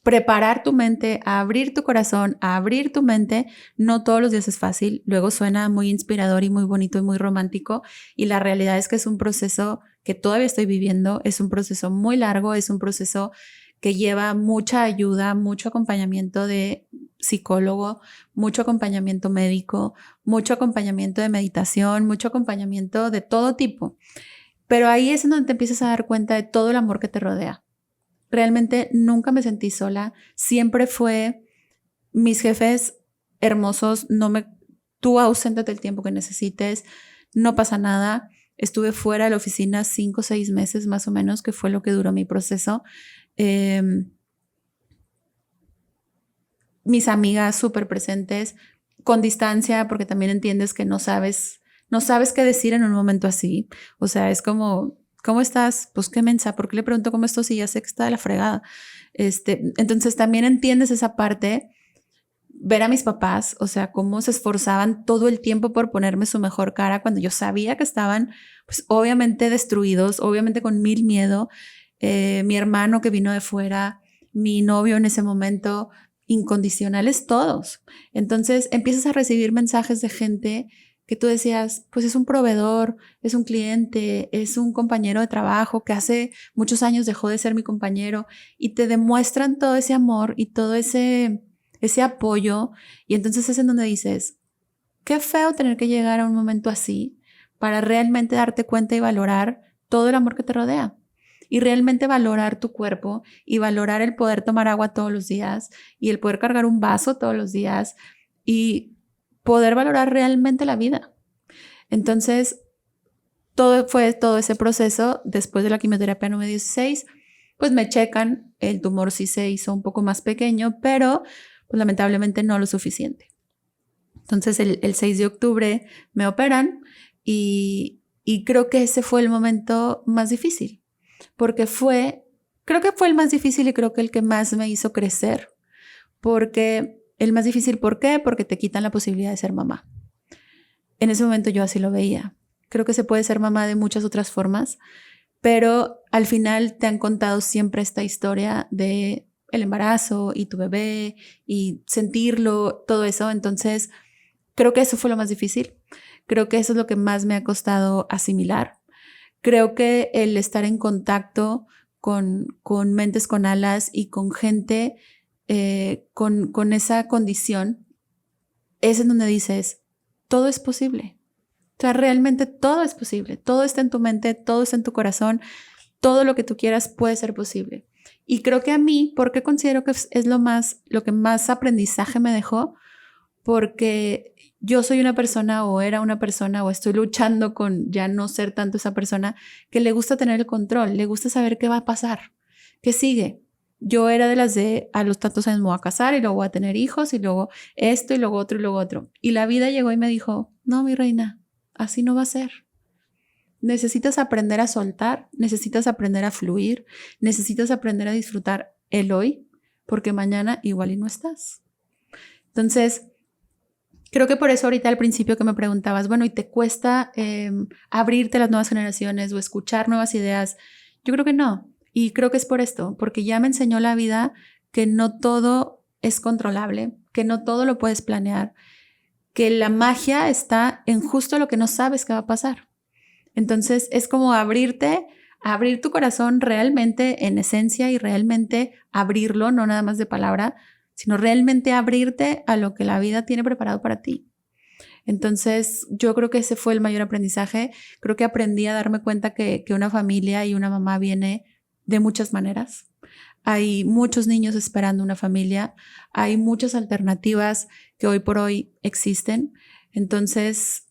preparar tu mente, a abrir tu corazón, a abrir tu mente. No todos los días es fácil. Luego suena muy inspirador y muy bonito y muy romántico. Y la realidad es que es un proceso que todavía estoy viviendo. Es un proceso muy largo. Es un proceso que lleva mucha ayuda, mucho acompañamiento de psicólogo, mucho acompañamiento médico, mucho acompañamiento de meditación, mucho acompañamiento de todo tipo. Pero ahí es en donde te empiezas a dar cuenta de todo el amor que te rodea. Realmente nunca me sentí sola, siempre fue mis jefes hermosos, tú auséntate el tiempo que necesites, no pasa nada. Estuve fuera de la oficina 5 o 6 meses más o menos, que fue lo que duró mi proceso. Mis amigas súper presentes, con distancia, porque también entiendes que no sabes qué decir en un momento así. O sea, es como, ¿cómo estás? Pues qué mensa, ¿por qué le pregunto cómo estoy si ya sé que está de la fregada? Entonces también entiendes esa parte. Ver a mis papás, o sea, cómo se esforzaban todo el tiempo por ponerme su mejor cara cuando yo sabía que estaban, pues obviamente destruidos, obviamente con mil miedo. Mi hermano que vino de fuera, mi novio en ese momento, incondicionales todos. Entonces empiezas a recibir mensajes de gente que tú decías, pues es un proveedor, es un cliente, es un compañero de trabajo que hace muchos años dejó de ser mi compañero, y te demuestran todo ese amor y todo ese apoyo. Y entonces es en donde dices, qué feo tener que llegar a un momento así para realmente darte cuenta y valorar todo el amor que te rodea. Y realmente valorar tu cuerpo y valorar el poder tomar agua todos los días y el poder cargar un vaso todos los días y poder valorar realmente la vida. Entonces, todo ese proceso. Después de la quimioterapia número 16, pues me checan, el tumor sí se hizo un poco más pequeño, pero pues lamentablemente no lo suficiente. Entonces el 6 de octubre me operan y creo que ese fue el momento más difícil, porque creo que fue el más difícil y creo que el que más me hizo crecer, porque el más difícil, ¿por qué? Porque te quitan la posibilidad de ser mamá. En ese momento yo así lo veía. Creo que se puede ser mamá de muchas otras formas, pero al final te han contado siempre esta historia de el embarazo y tu bebé y sentirlo, todo eso. Entonces, creo que eso fue lo más difícil. Creo que eso es lo que más me ha costado asimilar. Creo que el estar en contacto con mentes con alas y con gente con esa condición es en donde dices, todo es posible. O sea, realmente todo es posible. Todo está en tu mente, todo está en tu corazón. Todo lo que tú quieras puede ser posible. Y creo que a mí, ¿por qué considero que es lo que más aprendizaje me dejó? Porque yo soy una persona o era una persona o estoy luchando con ya no ser tanto esa persona que le gusta tener el control, le gusta saber qué va a pasar, qué sigue. Yo era de las de a los tantos años me voy a casar y luego voy a tener hijos y luego esto y luego otro y luego otro. Y la vida llegó y me dijo, no, mi reina, así no va a ser. Necesitas aprender a soltar, necesitas aprender a fluir, necesitas aprender a disfrutar el hoy, porque mañana igual y no estás. Entonces, creo que por eso ahorita al principio que me preguntabas, bueno, ¿y te cuesta abrirte a las nuevas generaciones o escuchar nuevas ideas? Yo creo que no. Y creo que es por esto, porque ya me enseñó la vida que no todo es controlable, que no todo lo puedes planear, que la magia está en justo lo que no sabes que va a pasar. Entonces es como abrir tu corazón realmente en esencia y realmente abrirlo, no nada más de palabra, sino realmente abrirte a lo que la vida tiene preparado para ti. Entonces, yo creo que ese fue el mayor aprendizaje. Creo que aprendí a darme cuenta que una familia y una mamá viene de muchas maneras. Hay muchos niños esperando una familia. Hay muchas alternativas que hoy por hoy existen. Entonces,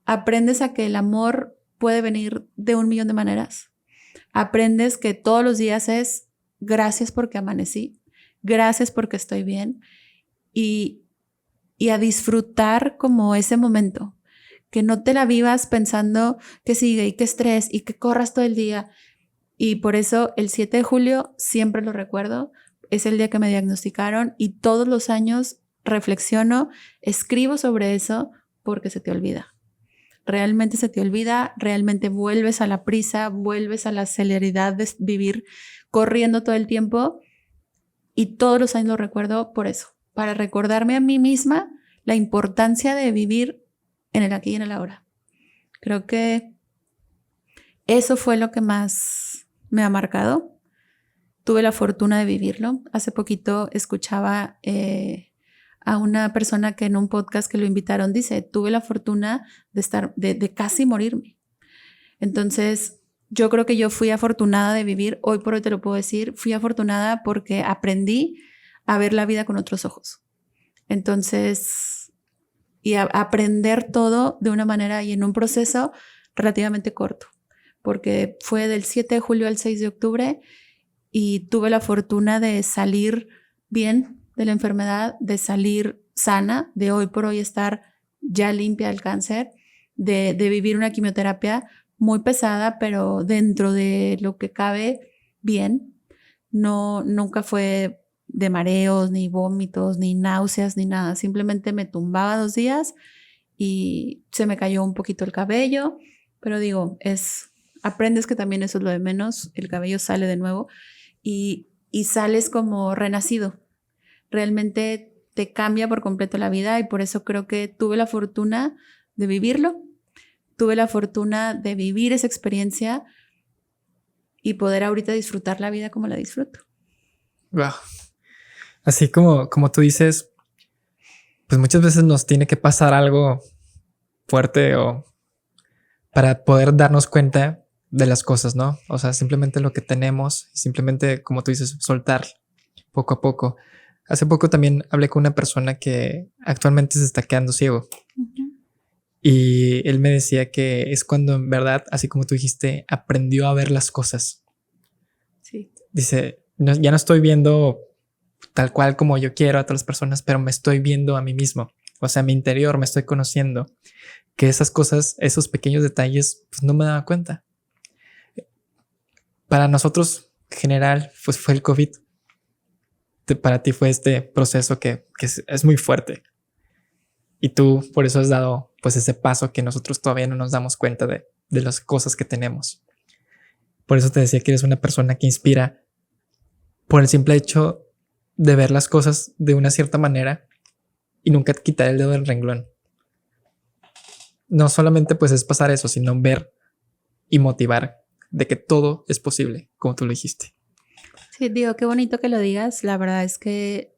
aprendes a que el amor puede venir de 1,000,000 de maneras. Aprendes que todos los días es gracias porque amanecí, gracias porque estoy bien y a disfrutar como ese momento, que no te la vivas pensando que sigue y que estrés y que corras todo el día. Y por eso el 7 de julio siempre lo recuerdo, es el día que me diagnosticaron y todos los años reflexiono, escribo sobre eso porque se te olvida. Realmente se te olvida, realmente vuelves a la prisa, vuelves a la celeridad de vivir corriendo todo el tiempo y todos los años lo recuerdo por eso, para recordarme a mí misma la importancia de vivir en el aquí y en el ahora. Creo que eso fue lo que más me ha marcado. Tuve la fortuna de vivirlo. Hace poquito escuchaba a una persona que en un podcast que lo invitaron dice, tuve la fortuna de casi morirme. Entonces, yo creo que yo fui afortunada de vivir, hoy por hoy te lo puedo decir, fui afortunada porque aprendí a ver la vida con otros ojos. Entonces, y a aprender todo de una manera y en un proceso relativamente corto, porque fue del 7 de julio al 6 de octubre y tuve la fortuna de salir bien de la enfermedad, de salir sana, de hoy por hoy estar ya limpia del cáncer, de vivir una quimioterapia muy pesada, pero dentro de lo que cabe bien. No, nunca fue de mareos, ni vómitos, ni náuseas, ni nada. Simplemente me tumbaba 2 días y se me cayó un poquito el cabello, pero digo, aprendes que también eso es lo de menos, el cabello sale de nuevo y sales como renacido. realmente te cambia por completo la vida y por eso creo que tuve la fortuna de vivirlo, tuve la fortuna de vivir esa experiencia y poder ahorita disfrutar la vida como la disfruto.
Wow. Así como tú dices, pues muchas veces nos tiene que pasar algo fuerte o para poder darnos cuenta de las cosas, ¿no? O sea, simplemente lo que tenemos, simplemente, como tú dices, soltar poco a poco. Hace poco también hablé con una persona que actualmente se está quedando ciego.
Uh-huh.
Y él me decía que es cuando en verdad, así como tú dijiste, aprendió a ver las cosas.
Sí.
Dice, no, ya no estoy viendo tal cual como yo quiero a todas las personas, pero me estoy viendo a mí mismo. O sea, mi interior, me estoy conociendo. Que esas cosas, esos pequeños detalles, pues no me daba cuenta. Para nosotros, en general, pues fue el COVID. Para ti fue este proceso que es muy fuerte. Y tú por eso has dado pues ese paso que nosotros todavía no nos damos cuenta de las cosas que tenemos. Por eso te decía que eres una persona que inspira por el simple hecho de ver las cosas de una cierta manera y nunca quitar el dedo del renglón. No solamente pues es pasar eso, sino ver y motivar de que todo es posible, como tú lo dijiste.
Sí, digo, qué bonito que lo digas. La verdad es que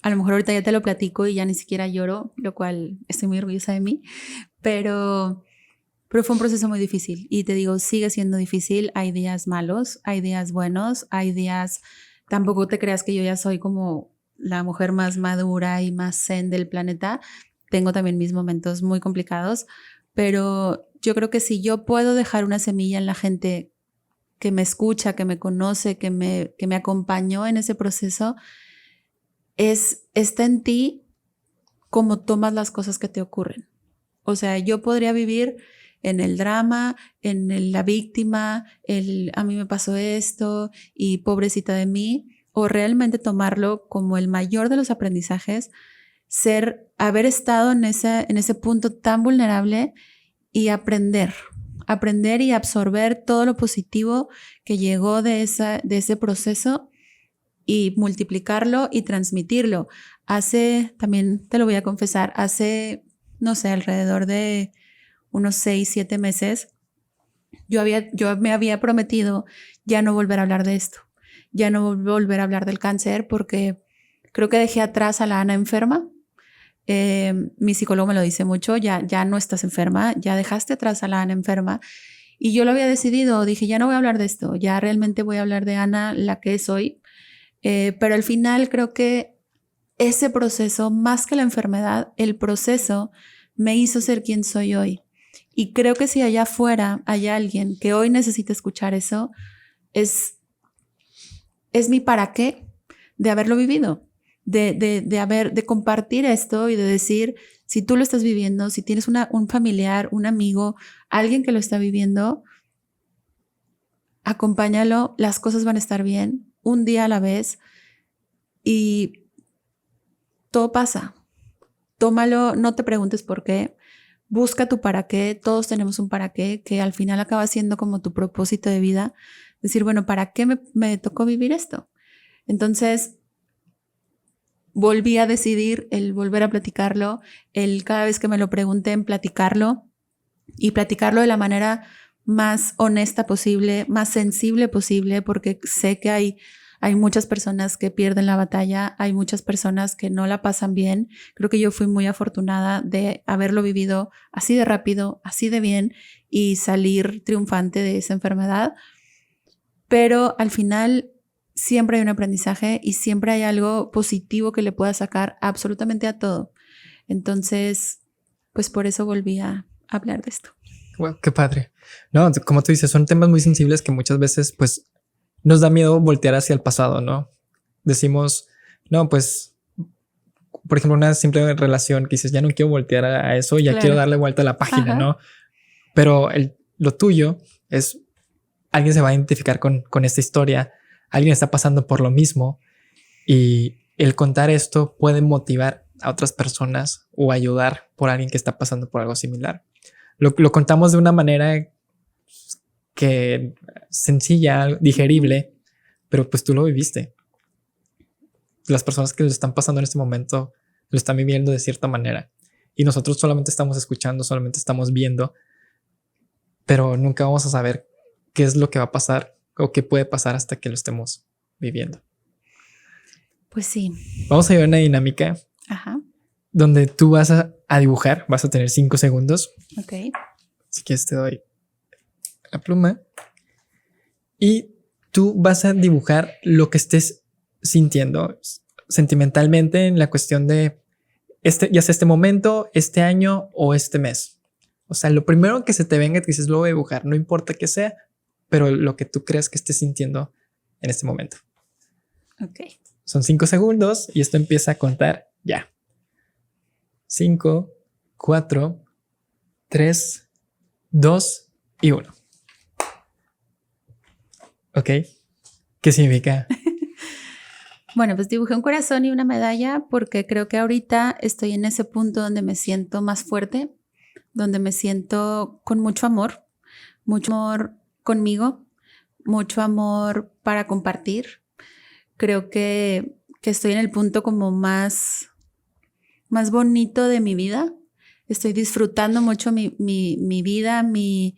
a lo mejor ahorita ya te lo platico y ya ni siquiera lloro, lo cual estoy muy orgullosa de mí, pero fue un proceso muy difícil y te digo, sigue siendo difícil. Hay días malos, hay días buenos, hay días, tampoco te creas que yo ya soy como la mujer más madura y más zen del planeta. Tengo también mis momentos muy complicados, pero yo creo que si yo puedo dejar una semilla en la gente que me escucha, que me conoce, que me acompañó en ese proceso, está en ti cómo tomas las cosas que te ocurren. O sea, yo podría vivir en el drama, en la víctima, a mí me pasó esto y pobrecita de mí, o realmente tomarlo como el mayor de los aprendizajes, haber estado en ese punto tan vulnerable y aprender y absorber todo lo positivo que llegó de ese proceso y multiplicarlo y transmitirlo. También te lo voy a confesar, no sé, alrededor de unos 6, 7 meses, yo me había prometido ya no volver a hablar de esto, ya no volver a hablar del cáncer, porque creo que dejé atrás a la Ana enferma. Mi psicólogo me lo dice mucho, ya no estás enferma, ya dejaste atrás a la Ana enferma. Y yo lo había decidido, dije, ya no voy a hablar de esto, ya realmente voy a hablar de Ana, la que es hoy. Pero al final creo que ese proceso, más que la enfermedad, el proceso me hizo ser quien soy hoy. Y creo que si allá afuera hay alguien que hoy necesita escuchar eso, es mi para qué de haberlo vivido, de compartir esto y de decir, si tú lo estás viviendo, si tienes un familiar, un amigo, alguien que lo está viviendo, acompáñalo, las cosas van a estar bien, un día a la vez y todo pasa. Tómalo, no te preguntes por qué, busca tu para qué, todos tenemos un para qué, que al final acaba siendo como tu propósito de vida, decir, bueno, ¿para qué me tocó vivir esto? Entonces, volví a decidir el volver a platicarlo, cada vez que me lo pregunten, platicarlo y platicarlo de la manera más honesta posible, más sensible posible, porque sé que hay muchas personas que pierden la batalla, hay muchas personas que no la pasan bien. Creo que yo fui muy afortunada de haberlo vivido así de rápido, así de bien y salir triunfante de esa enfermedad. Pero al final siempre hay un aprendizaje y siempre hay algo positivo que le pueda sacar absolutamente a todo. Entonces, pues por eso volví a hablar de esto.
Wow, qué padre. No, como tú dices, son temas muy sensibles que muchas veces pues nos da miedo voltear hacia el pasado, ¿no? Decimos, no, pues, por ejemplo, una simple relación que dices, ya no quiero voltear a eso, ya
Claro.
quiero darle vuelta a la página,
Ajá.
¿no? Pero lo tuyo es, alguien se va a identificar con esta historia, alguien está pasando por lo mismo y el contar esto puede motivar a otras personas o ayudar por alguien que está pasando por algo similar. Lo contamos de una manera que sencilla, digerible, pero pues tú lo viviste. las personas que lo están pasando en este momento lo están viviendo de cierta manera. Y nosotros solamente estamos escuchando, solamente estamos viendo, pero nunca vamos a saber qué es lo que va a pasar o qué puede pasar hasta que lo estemos viviendo.
Pues sí.
Vamos a llevar una dinámica.
Ajá.
Donde tú vas a dibujar, vas a tener 5 segundos.
Ok.
Así que te doy la pluma. Y tú vas a dibujar lo que estés sintiendo sentimentalmente en la cuestión de ya sea este momento, este año o este mes. O sea, lo primero que se te venga, te dices, lo voy a dibujar, no importa qué sea, pero lo que tú creas que estés sintiendo en este momento.
Ok.
Son 5 segundos y esto empieza a contar ya. 5, 4, 3, 2 y 1. Ok. ¿Qué significa?
Bueno, pues dibujé un corazón y una medalla porque creo que ahorita estoy en ese punto donde me siento más fuerte, donde me siento con mucho amor conmigo, mucho amor para compartir. Creo que estoy en el punto como más bonito de mi vida. Estoy disfrutando mucho mi vida, mi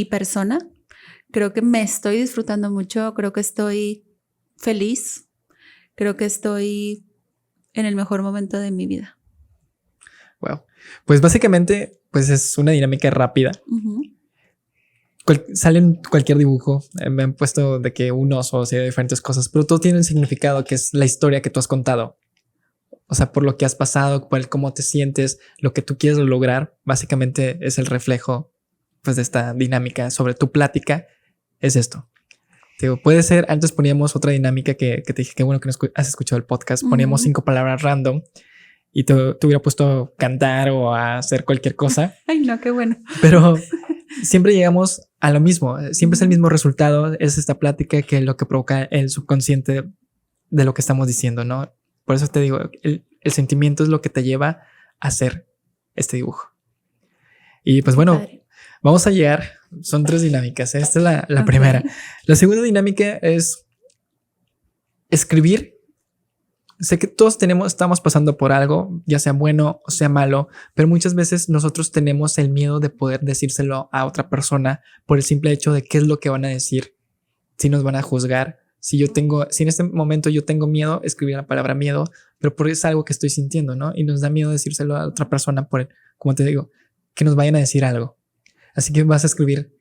persona. Creo que me estoy disfrutando mucho. Creo que estoy feliz. Creo que estoy en el mejor momento de mi vida.
Wow. Pues básicamente, pues es una dinámica rápida.
Uh-huh.
Salen cualquier dibujo. Me han puesto de que un oso, o sea, diferentes cosas, pero todo tiene un significado que es la historia que tú has contado. O sea, por lo que has pasado, por cómo te sientes, lo que tú quieres lograr, básicamente es el reflejo pues, de esta dinámica sobre tu plática. Es esto. Digo, puede ser, antes poníamos otra dinámica que te dije que bueno que no has escuchado el podcast. Poníamos 5 palabras random y te hubiera puesto a cantar o a hacer cualquier cosa.
Ay, no, qué bueno.
Pero siempre llegamos a lo mismo. Siempre es el mismo resultado. Es esta plática que es lo que provoca el subconsciente de lo que estamos diciendo, ¿no? Por eso te digo, el sentimiento es lo que te lleva a hacer este dibujo. Y pues bueno, vamos a llegar. Son 3 dinámicas. Esta es la okay. Primera. La segunda dinámica es escribir. Sé que todos estamos pasando por algo, ya sea bueno o sea malo, pero muchas veces nosotros tenemos el miedo de poder decírselo a otra persona por el simple hecho de qué es lo que van a decir, si nos van a juzgar. Si en este momento yo tengo miedo, escribir la palabra miedo, pero porque es algo que estoy sintiendo, ¿no? Y nos da miedo decírselo a otra persona como te digo, que nos vayan a decir algo. Así que vas a escribir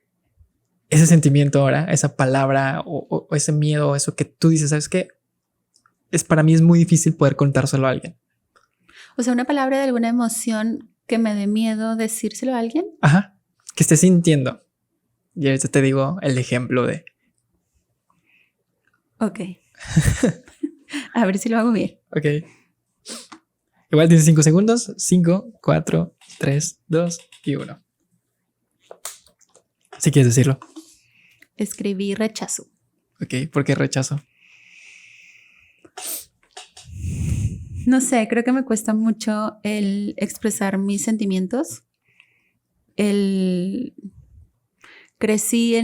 ese sentimiento ahora, esa palabra o ese miedo, eso que tú dices, ¿sabes qué? Para mí es muy difícil poder contárselo a alguien.
O sea, una palabra de alguna emoción que me dé miedo decírselo a alguien.
Ajá, que esté sintiendo. Y ahorita te digo el ejemplo de...
Ok. A ver si lo hago bien.
Ok. Igual tienes 5 segundos. 5, 4, 3, 2 y 1. Si quieres decirlo.
Escribí rechazo.
Ok, ¿por qué rechazo?
No sé, creo que me cuesta mucho el expresar mis sentimientos. Crecí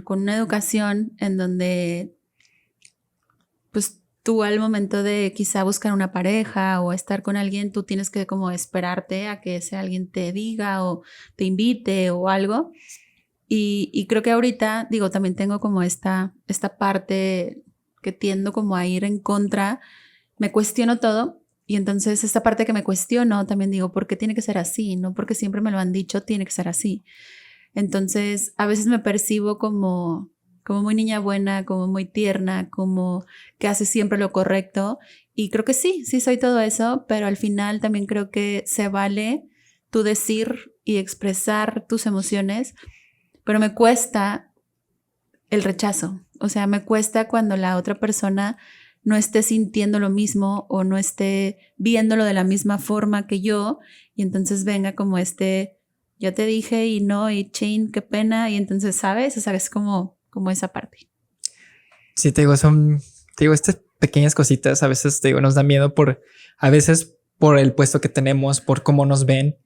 con una educación en donde pues tú al momento de quizá buscar una pareja o estar con alguien, tú tienes que como esperarte a que ese alguien te diga o te invite o algo. Y creo que ahorita, digo, también tengo como esta parte que tiendo como a ir en contra. Me cuestiono todo y entonces esta parte que me cuestiono también digo, ¿por qué tiene que ser así? No porque siempre me lo han dicho, tiene que ser así. Entonces a veces me percibo como muy niña buena, como muy tierna, como que hace siempre lo correcto. Y creo que sí soy todo eso, pero al final también creo que se vale tú decir y expresar tus emociones, pero me cuesta el rechazo. O sea, me cuesta cuando la otra persona no esté sintiendo lo mismo o no esté viéndolo de la misma forma que yo y entonces venga como yo te dije y no, y chin, qué pena, y entonces, ¿sabes? O sea, es como esa parte.
Sí, te digo, estas pequeñas cositas a veces, nos da miedo a veces por el puesto que tenemos, por cómo nos ven,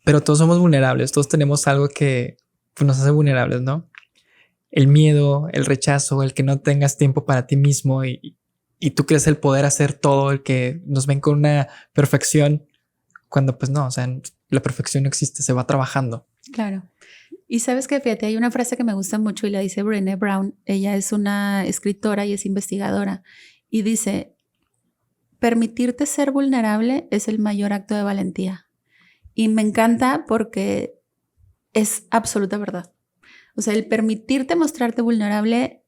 pero todos somos vulnerables, todos tenemos algo que pues, nos hace vulnerables, ¿no? El miedo, el rechazo, el que no tengas tiempo para ti mismo y y tú crees el poder hacer todo, el que nos ven con una perfección, cuando pues no, o sea, la perfección no existe, se va trabajando.
Claro. Y sabes que, fíjate, hay una frase que me gusta mucho y la dice Brené Brown. Ella es una escritora y es investigadora. Y dice, permitirte ser vulnerable es el mayor acto de valentía. Y me encanta porque es absoluta verdad. O sea, el permitirte mostrarte vulnerable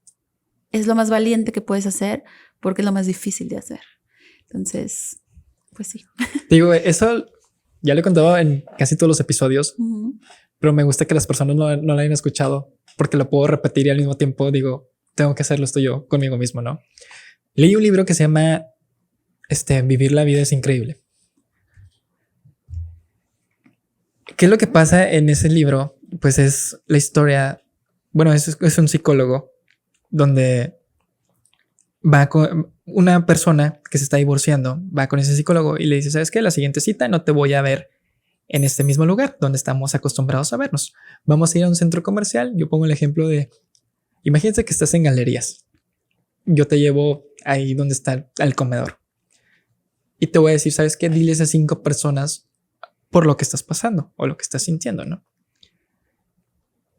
es lo más valiente que puedes hacer porque es lo más difícil de hacer. Entonces, pues sí.
Digo, eso ya lo he contado en casi todos los episodios, pero me gusta que las personas no lo hayan escuchado porque lo puedo repetir y al mismo tiempo digo, tengo que hacerlo esto yo conmigo mismo, ¿no? Leí un libro que se llama Vivir la vida es increíble. ¿Qué es lo que pasa en ese libro? Pues es la historia, bueno, es un psicólogo donde va con una persona que se está divorciando, va con ese psicólogo y le dice, ¿sabes qué? La siguiente cita no te voy a ver en este mismo lugar donde estamos acostumbrados a vernos. Vamos a ir a un centro comercial. Yo pongo el ejemplo de, imagínate que estás en galerías. Yo te llevo ahí donde está el comedor. Y te voy a decir, ¿sabes qué? Diles a 5 personas por lo que estás pasando o lo que estás sintiendo, ¿no?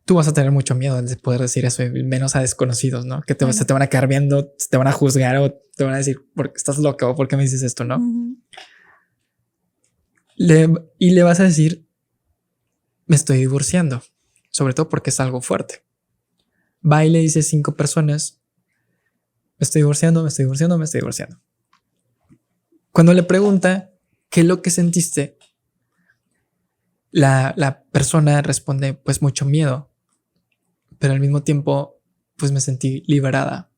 Tú vas a tener mucho miedo de poder decir eso, menos a desconocidos, ¿no? Que se te van a quedar viendo, te van a juzgar o te van a decir, ¿por qué estás loca o por qué me dices esto, no? Y le vas a decir, me estoy divorciando, sobre todo porque es algo fuerte. Va y le dice 5 personas, me estoy divorciando, me estoy divorciando, me estoy divorciando. Cuando le pregunta qué es lo que sentiste, la persona responde, pues mucho miedo, pero al mismo tiempo, pues me sentí liberada.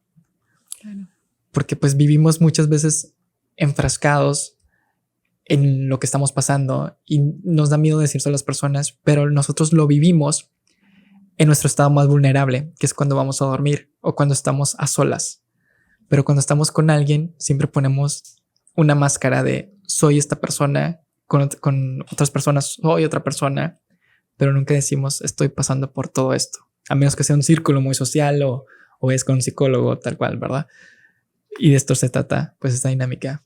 Claro. Porque pues vivimos muchas veces enfrascados en lo que estamos pasando y nos da miedo decirlo a las personas, pero nosotros lo vivimos en nuestro estado más vulnerable, que es cuando vamos a dormir o cuando estamos a solas. Pero cuando estamos con alguien, siempre ponemos una máscara de soy esta persona, con otras personas soy otra persona, pero nunca decimos estoy pasando por todo esto, a menos que sea un círculo muy social o es con un psicólogo tal cual, ¿verdad? Y de esto se trata, pues esta dinámica.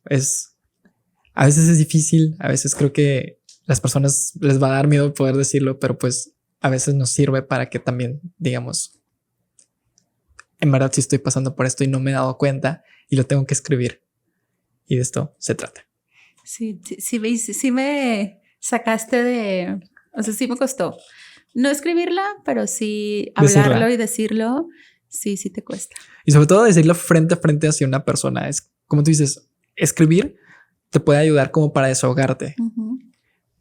A veces es difícil, a veces creo que las personas les va a dar miedo poder decirlo, pero pues a veces nos sirve para que también digamos, en verdad sí estoy pasando por esto y no me he dado cuenta y lo tengo que escribir. Y de esto se trata.
Sí me sacaste de... O sea, sí me costó. No escribirla, pero sí hablarlo y decirlo. Sí te cuesta.
Y sobre todo decirlo frente a frente hacia una persona. Es como tú dices, escribir te puede ayudar como para desahogarte.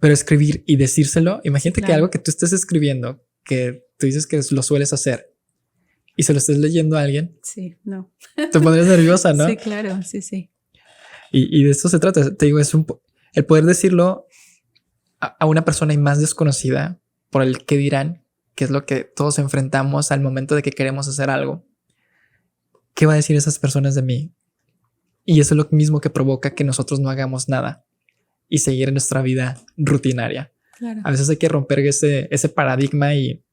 Pero escribir y decírselo, imagínate que algo que tú estés escribiendo, que tú dices que lo sueles hacer y se lo estés leyendo a alguien.
Sí, no.
Te pondrías nerviosa, ¿no?
Sí, claro, sí.
Y de esto se trata. Te digo, es el poder decirlo a una persona y más desconocida por el qué dirán, que es lo que todos enfrentamos al momento de que queremos hacer algo. ¿Qué va a decir esas personas de mí? Y eso es lo mismo que provoca que nosotros no hagamos nada y seguir en nuestra vida rutinaria.
Claro.
A veces hay que romper ese paradigma y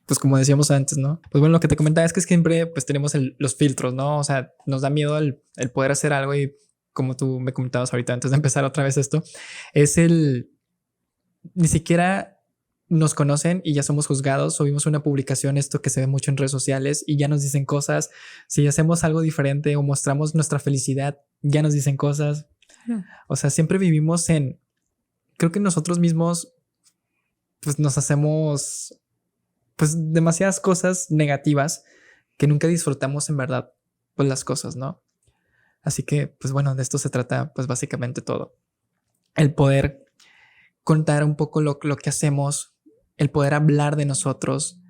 pues como decíamos antes, ¿no? Pues bueno, lo que te comentaba es que siempre pues tenemos los filtros, ¿no? O sea, nos da miedo el poder hacer algo y como tú me comentabas ahorita antes de empezar otra vez esto, es ni siquiera nos conocen y ya somos juzgados. Subimos una publicación, esto que se ve mucho en redes sociales y ya nos dicen cosas. Si hacemos algo diferente o mostramos nuestra felicidad, ya nos dicen cosas. O sea, siempre vivimos creo que nosotros mismos pues nos hacemos pues demasiadas cosas negativas que nunca disfrutamos en verdad pues las cosas, ¿no? Así que pues bueno, de esto se trata pues básicamente todo. El poder contar un poco lo que hacemos, el poder hablar de nosotros.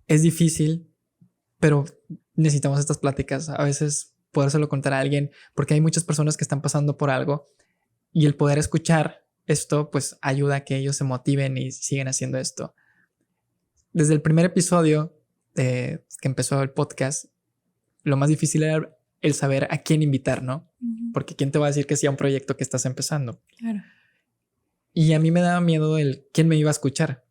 Es difícil, pero necesitamos estas pláticas. A veces podérselo contar a alguien porque hay muchas personas que están pasando por algo y el poder escuchar esto pues ayuda a que ellos se motiven y sigan haciendo esto. Desde el primer episodio que empezó el podcast, lo más difícil era el saber a quién invitar, ¿no? Porque quién te va a decir que sea un proyecto que estás empezando.
Claro.
Y a mí me daba miedo quién me iba a escuchar.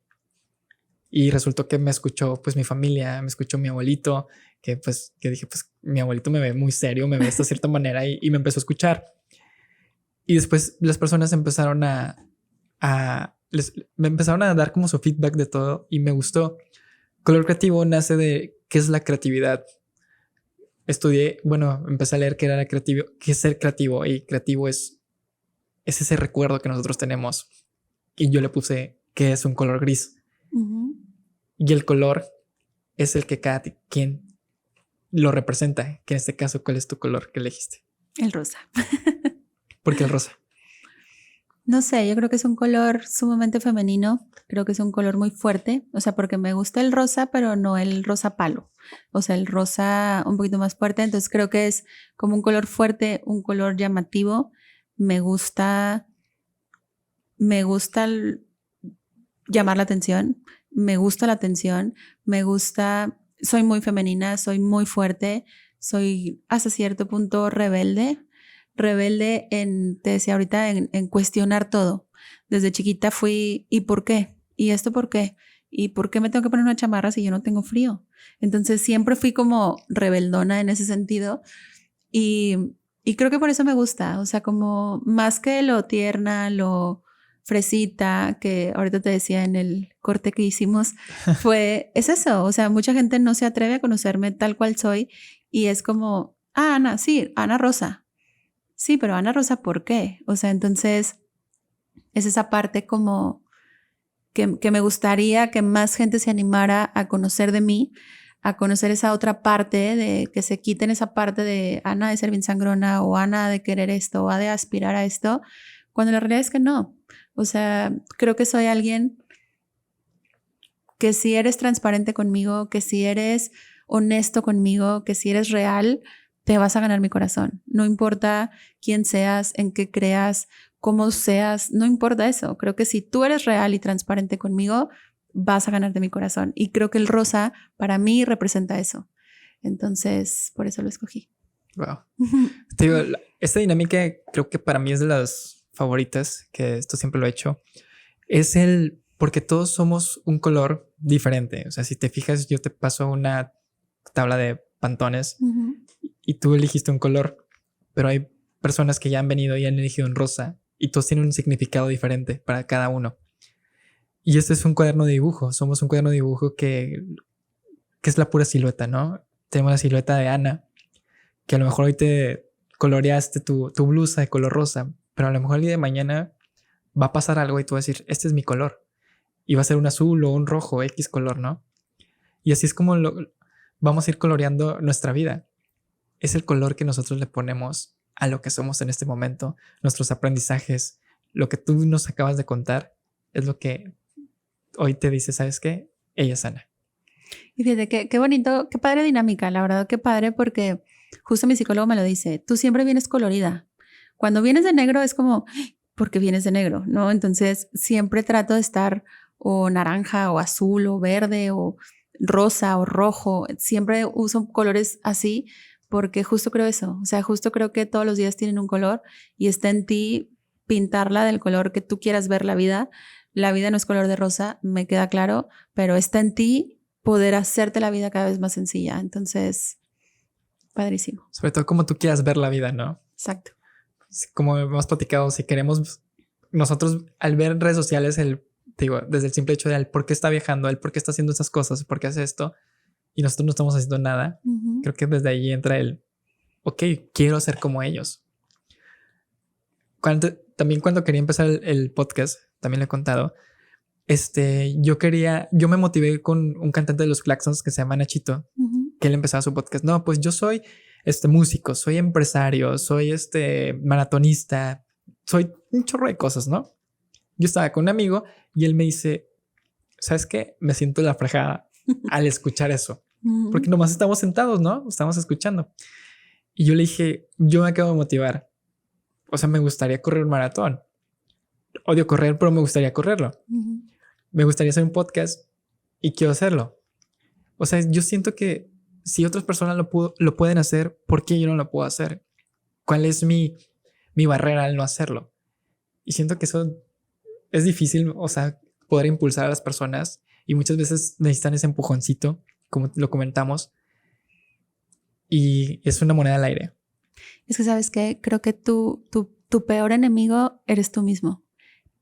Y resultó que me escuchó pues mi familia, me escuchó mi abuelito, que dije, pues mi abuelito me ve muy serio, me ve de esta cierta manera y me empezó a escuchar. Y después las personas empezaron me empezaron a dar como su feedback de todo y me gustó. Color creativo nace de qué es la creatividad. Empecé a leer qué era qué es ser creativo, y creativo es ese recuerdo que nosotros tenemos. Y yo le puse que es un color gris.
Ujú.
Y el color es el que cada quien lo representa. Que en este caso, ¿cuál es tu color que elegiste?
El rosa.
¿Por qué el rosa?
No sé, yo creo que es un color sumamente femenino, creo que es un color muy fuerte, o sea, porque me gusta el rosa, pero no el rosa palo, o sea, el rosa un poquito más fuerte, entonces creo que es como un color fuerte, un color llamativo, me gusta, me gusta llamar la atención, me gusta la atención, me gusta, soy muy femenina, soy muy fuerte, soy hasta cierto punto rebelde te decía ahorita, en cuestionar todo. Desde chiquita fui, ¿y por qué? ¿Y esto por qué? ¿Y por qué me tengo que poner una chamarra si yo no tengo frío? Entonces siempre fui como rebeldona en ese sentido y creo que por eso me gusta, o sea, como más que lo tierna, lo fresita, que ahorita te decía en el corte que hicimos, es eso, o sea, mucha gente no se atreve a conocerme tal cual soy y es como, Ana, sí, Ana Rosa. Sí, pero Ana Rosa, ¿por qué? O sea, entonces es esa parte como que me gustaría que más gente se animara a conocer de mí, a conocer esa otra parte, de que se quiten esa parte de Ana de ser bien sangrona o Ana de querer esto o de aspirar a esto, cuando la realidad es que no. O sea, creo que soy alguien que si eres transparente conmigo, que si eres honesto conmigo, que si eres real, te vas a ganar mi corazón. No importa quién seas, en qué creas, cómo seas, no importa eso. Creo que si tú eres real y transparente conmigo, vas a ganarte mi corazón. Y creo que el rosa para mí representa eso. Entonces, por eso lo escogí.
Wow. Te digo, esta dinámica creo que para mí es de las favoritas, que esto siempre lo he hecho. Porque todos somos un color diferente. O sea, si te fijas, yo te paso una tabla de pantones y tú elegiste un color, pero hay personas que ya han venido y han elegido un rosa y todos tienen un significado diferente para cada uno. Y este es un cuaderno de dibujo. Somos un cuaderno de dibujo que es la pura silueta, ¿no? Tenemos la silueta de Ana, que a lo mejor hoy te coloreaste tu blusa de color rosa, pero a lo mejor el día de mañana va a pasar algo y tú vas a decir, este es mi color. Y va a ser un azul o un rojo, X color, ¿no? Y así es como vamos a ir coloreando nuestra vida. Es el color que nosotros le ponemos a lo que somos en este momento, nuestros aprendizajes, lo que tú nos acabas de contar, es lo que hoy te dice, ¿sabes qué? Ella es Ana.
Y fíjate, qué bonito, qué padre dinámica, la verdad, qué padre, porque justo mi psicólogo me lo dice, tú siempre vienes colorida. Cuando vienes de negro es como, ¿por qué vienes de negro? ¿No? Entonces siempre trato de estar o naranja o azul o verde o rosa o rojo. Siempre uso colores así porque justo creo eso. O sea, justo creo que todos los días tienen un color y está en ti pintarla del color que tú quieras ver la vida. La vida no es color de rosa, me queda claro, pero está en ti poder hacerte la vida cada vez más sencilla. Entonces, padrísimo.
Sobre todo como tú quieras ver la vida, ¿no?
Exacto.
Como hemos platicado, si queremos nosotros al ver redes sociales, desde el simple hecho de por qué está viajando, el por qué está haciendo esas cosas, por qué hace esto, y nosotros no estamos haciendo nada, creo que desde ahí entra ok, quiero ser como ellos. También cuando quería empezar el podcast, también le he contado, yo me motivé con un cantante de los Claxons que se llama Nachito, que él empezaba su podcast. No, pues yo soy músico, soy empresario, soy maratonista, soy un chorro de cosas, ¿no? Yo estaba con un amigo y él me dice, ¿sabes qué? Me siento la frajada al escuchar eso, porque nomás estamos sentados, ¿no? Estamos escuchando. Y yo le dije, yo me acabo de motivar. O sea, me gustaría correr un maratón. Odio correr, pero me gustaría correrlo. Me gustaría hacer un podcast y quiero hacerlo. O sea, yo siento que si otras personas lo pueden hacer, ¿por qué yo no lo puedo hacer? ¿Cuál es mi barrera al no hacerlo? Y siento que eso es difícil, o sea, poder impulsar a las personas y muchas veces necesitan ese empujoncito, como lo comentamos, y es una moneda al aire.
Es que, ¿sabes qué? Creo que tu peor enemigo eres tú mismo,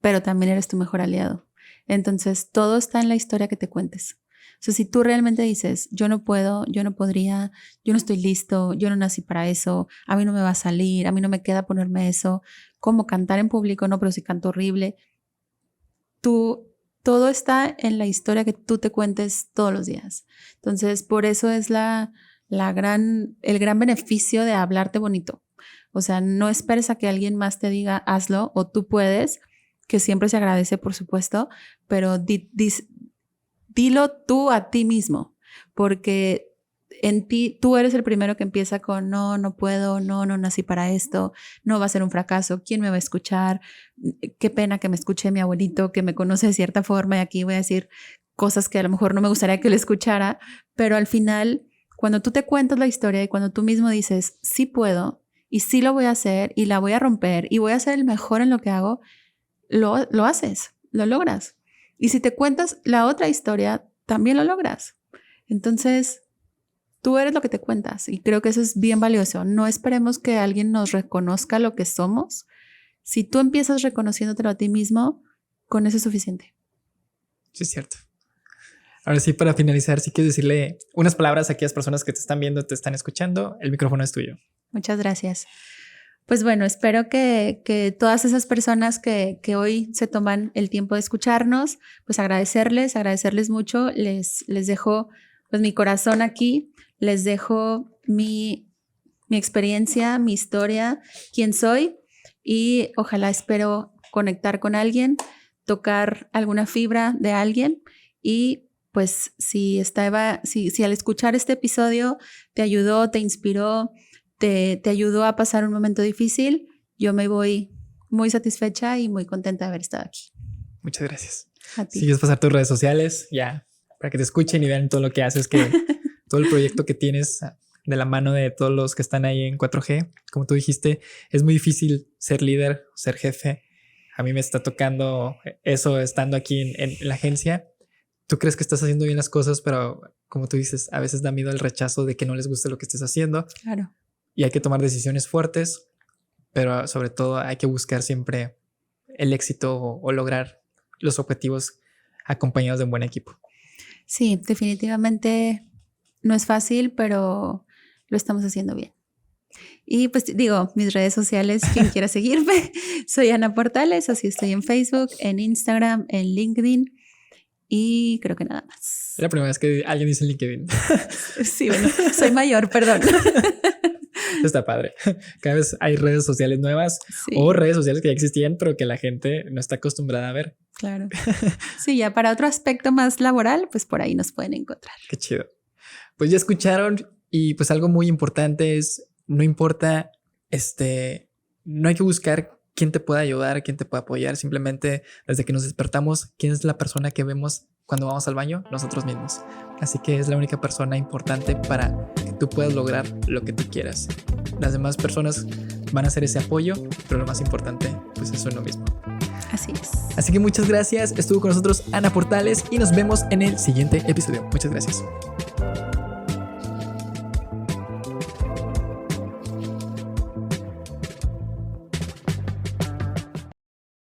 pero también eres tu mejor aliado. Entonces, todo está en la historia que te cuentes. O sea, si tú realmente dices, yo no puedo, yo no podría, yo no estoy listo, yo no nací para eso, a mí no me va a salir, a mí no me queda ponerme eso, como cantar en público, no, pero si canto horrible. Todo está en la historia que tú te cuentes todos los días. Entonces, por eso es el gran beneficio de hablarte bonito. O sea, no esperes a que alguien más te diga, hazlo, o tú puedes, que siempre se agradece, por supuesto, pero dilo tú a ti mismo, porque en ti, tú eres el primero que empieza con no puedo, no nací para esto, no va a ser un fracaso, ¿quién me va a escuchar? Qué pena que me escuche mi abuelito, que me conoce de cierta forma, y aquí voy a decir cosas que a lo mejor no me gustaría que le escuchara, pero al final, cuando tú te cuentas la historia y cuando tú mismo dices, sí puedo, y sí lo voy a hacer, y la voy a romper, y voy a ser el mejor en lo que hago, lo haces, lo logras. Y si te cuentas la otra historia, también lo logras. Entonces, tú eres lo que te cuentas y creo que eso es bien valioso. No esperemos que alguien nos reconozca lo que somos. Si tú empiezas reconociéndotelo a ti mismo, con eso es suficiente.
Sí, es cierto. Ahora sí, para finalizar, sí quiero decirle unas palabras a aquellas personas que te están viendo, te están escuchando. El micrófono es tuyo.
Muchas gracias. Pues bueno, espero que todas esas personas que hoy se toman el tiempo de escucharnos, pues agradecerles mucho. Les dejo pues mi corazón aquí, les dejo mi experiencia, mi historia, quién soy, y ojalá espero conectar con alguien, tocar alguna fibra de alguien, y pues si al escuchar este episodio te ayudó, te inspiró, te ayudó a pasar un momento difícil, yo me voy muy satisfecha y muy contenta de haber estado aquí.
Muchas gracias.
A ti.
Si quieres pasar tus redes sociales, ya, para que te escuchen y vean todo lo que haces, que todo el proyecto que tienes de la mano de todos los que están ahí en 4G. Como tú dijiste, es muy difícil ser líder, ser jefe. A mí me está tocando eso estando aquí en la agencia. Tú crees que estás haciendo bien las cosas, pero como tú dices, a veces da miedo el rechazo de que no les guste lo que estés haciendo.
Claro.
Y hay que tomar decisiones fuertes, pero sobre todo hay que buscar siempre el éxito o lograr los objetivos acompañados de un buen equipo.
Sí, definitivamente no es fácil, pero lo estamos haciendo bien. Y pues digo, mis redes sociales, quien quiera seguirme, soy Ana Portales, así estoy en Facebook, en Instagram, en LinkedIn y creo que nada más.
Es la primera vez que alguien dice en LinkedIn.
Sí, bueno, soy mayor, perdón.
Está padre. Cada vez hay redes sociales nuevas, sí, o redes sociales que ya existían, pero que la gente no está acostumbrada a ver.
Claro. Sí, ya para otro aspecto más laboral, pues por ahí nos pueden encontrar.
Qué chido. Pues ya escucharon, y pues algo muy importante es, no importa, no hay que buscar quién te pueda ayudar, quién te pueda apoyar. Simplemente desde que nos despertamos, ¿quién es la persona que vemos cuando vamos al baño? Nosotros mismos. Así que es la única persona importante para que tú puedas lograr lo que tú quieras. Las demás personas van a hacer ese apoyo, pero lo más importante pues es uno mismo.
Así es.
Así que muchas gracias. Estuvo con nosotros Ana Portales y nos vemos en el siguiente episodio. Muchas gracias.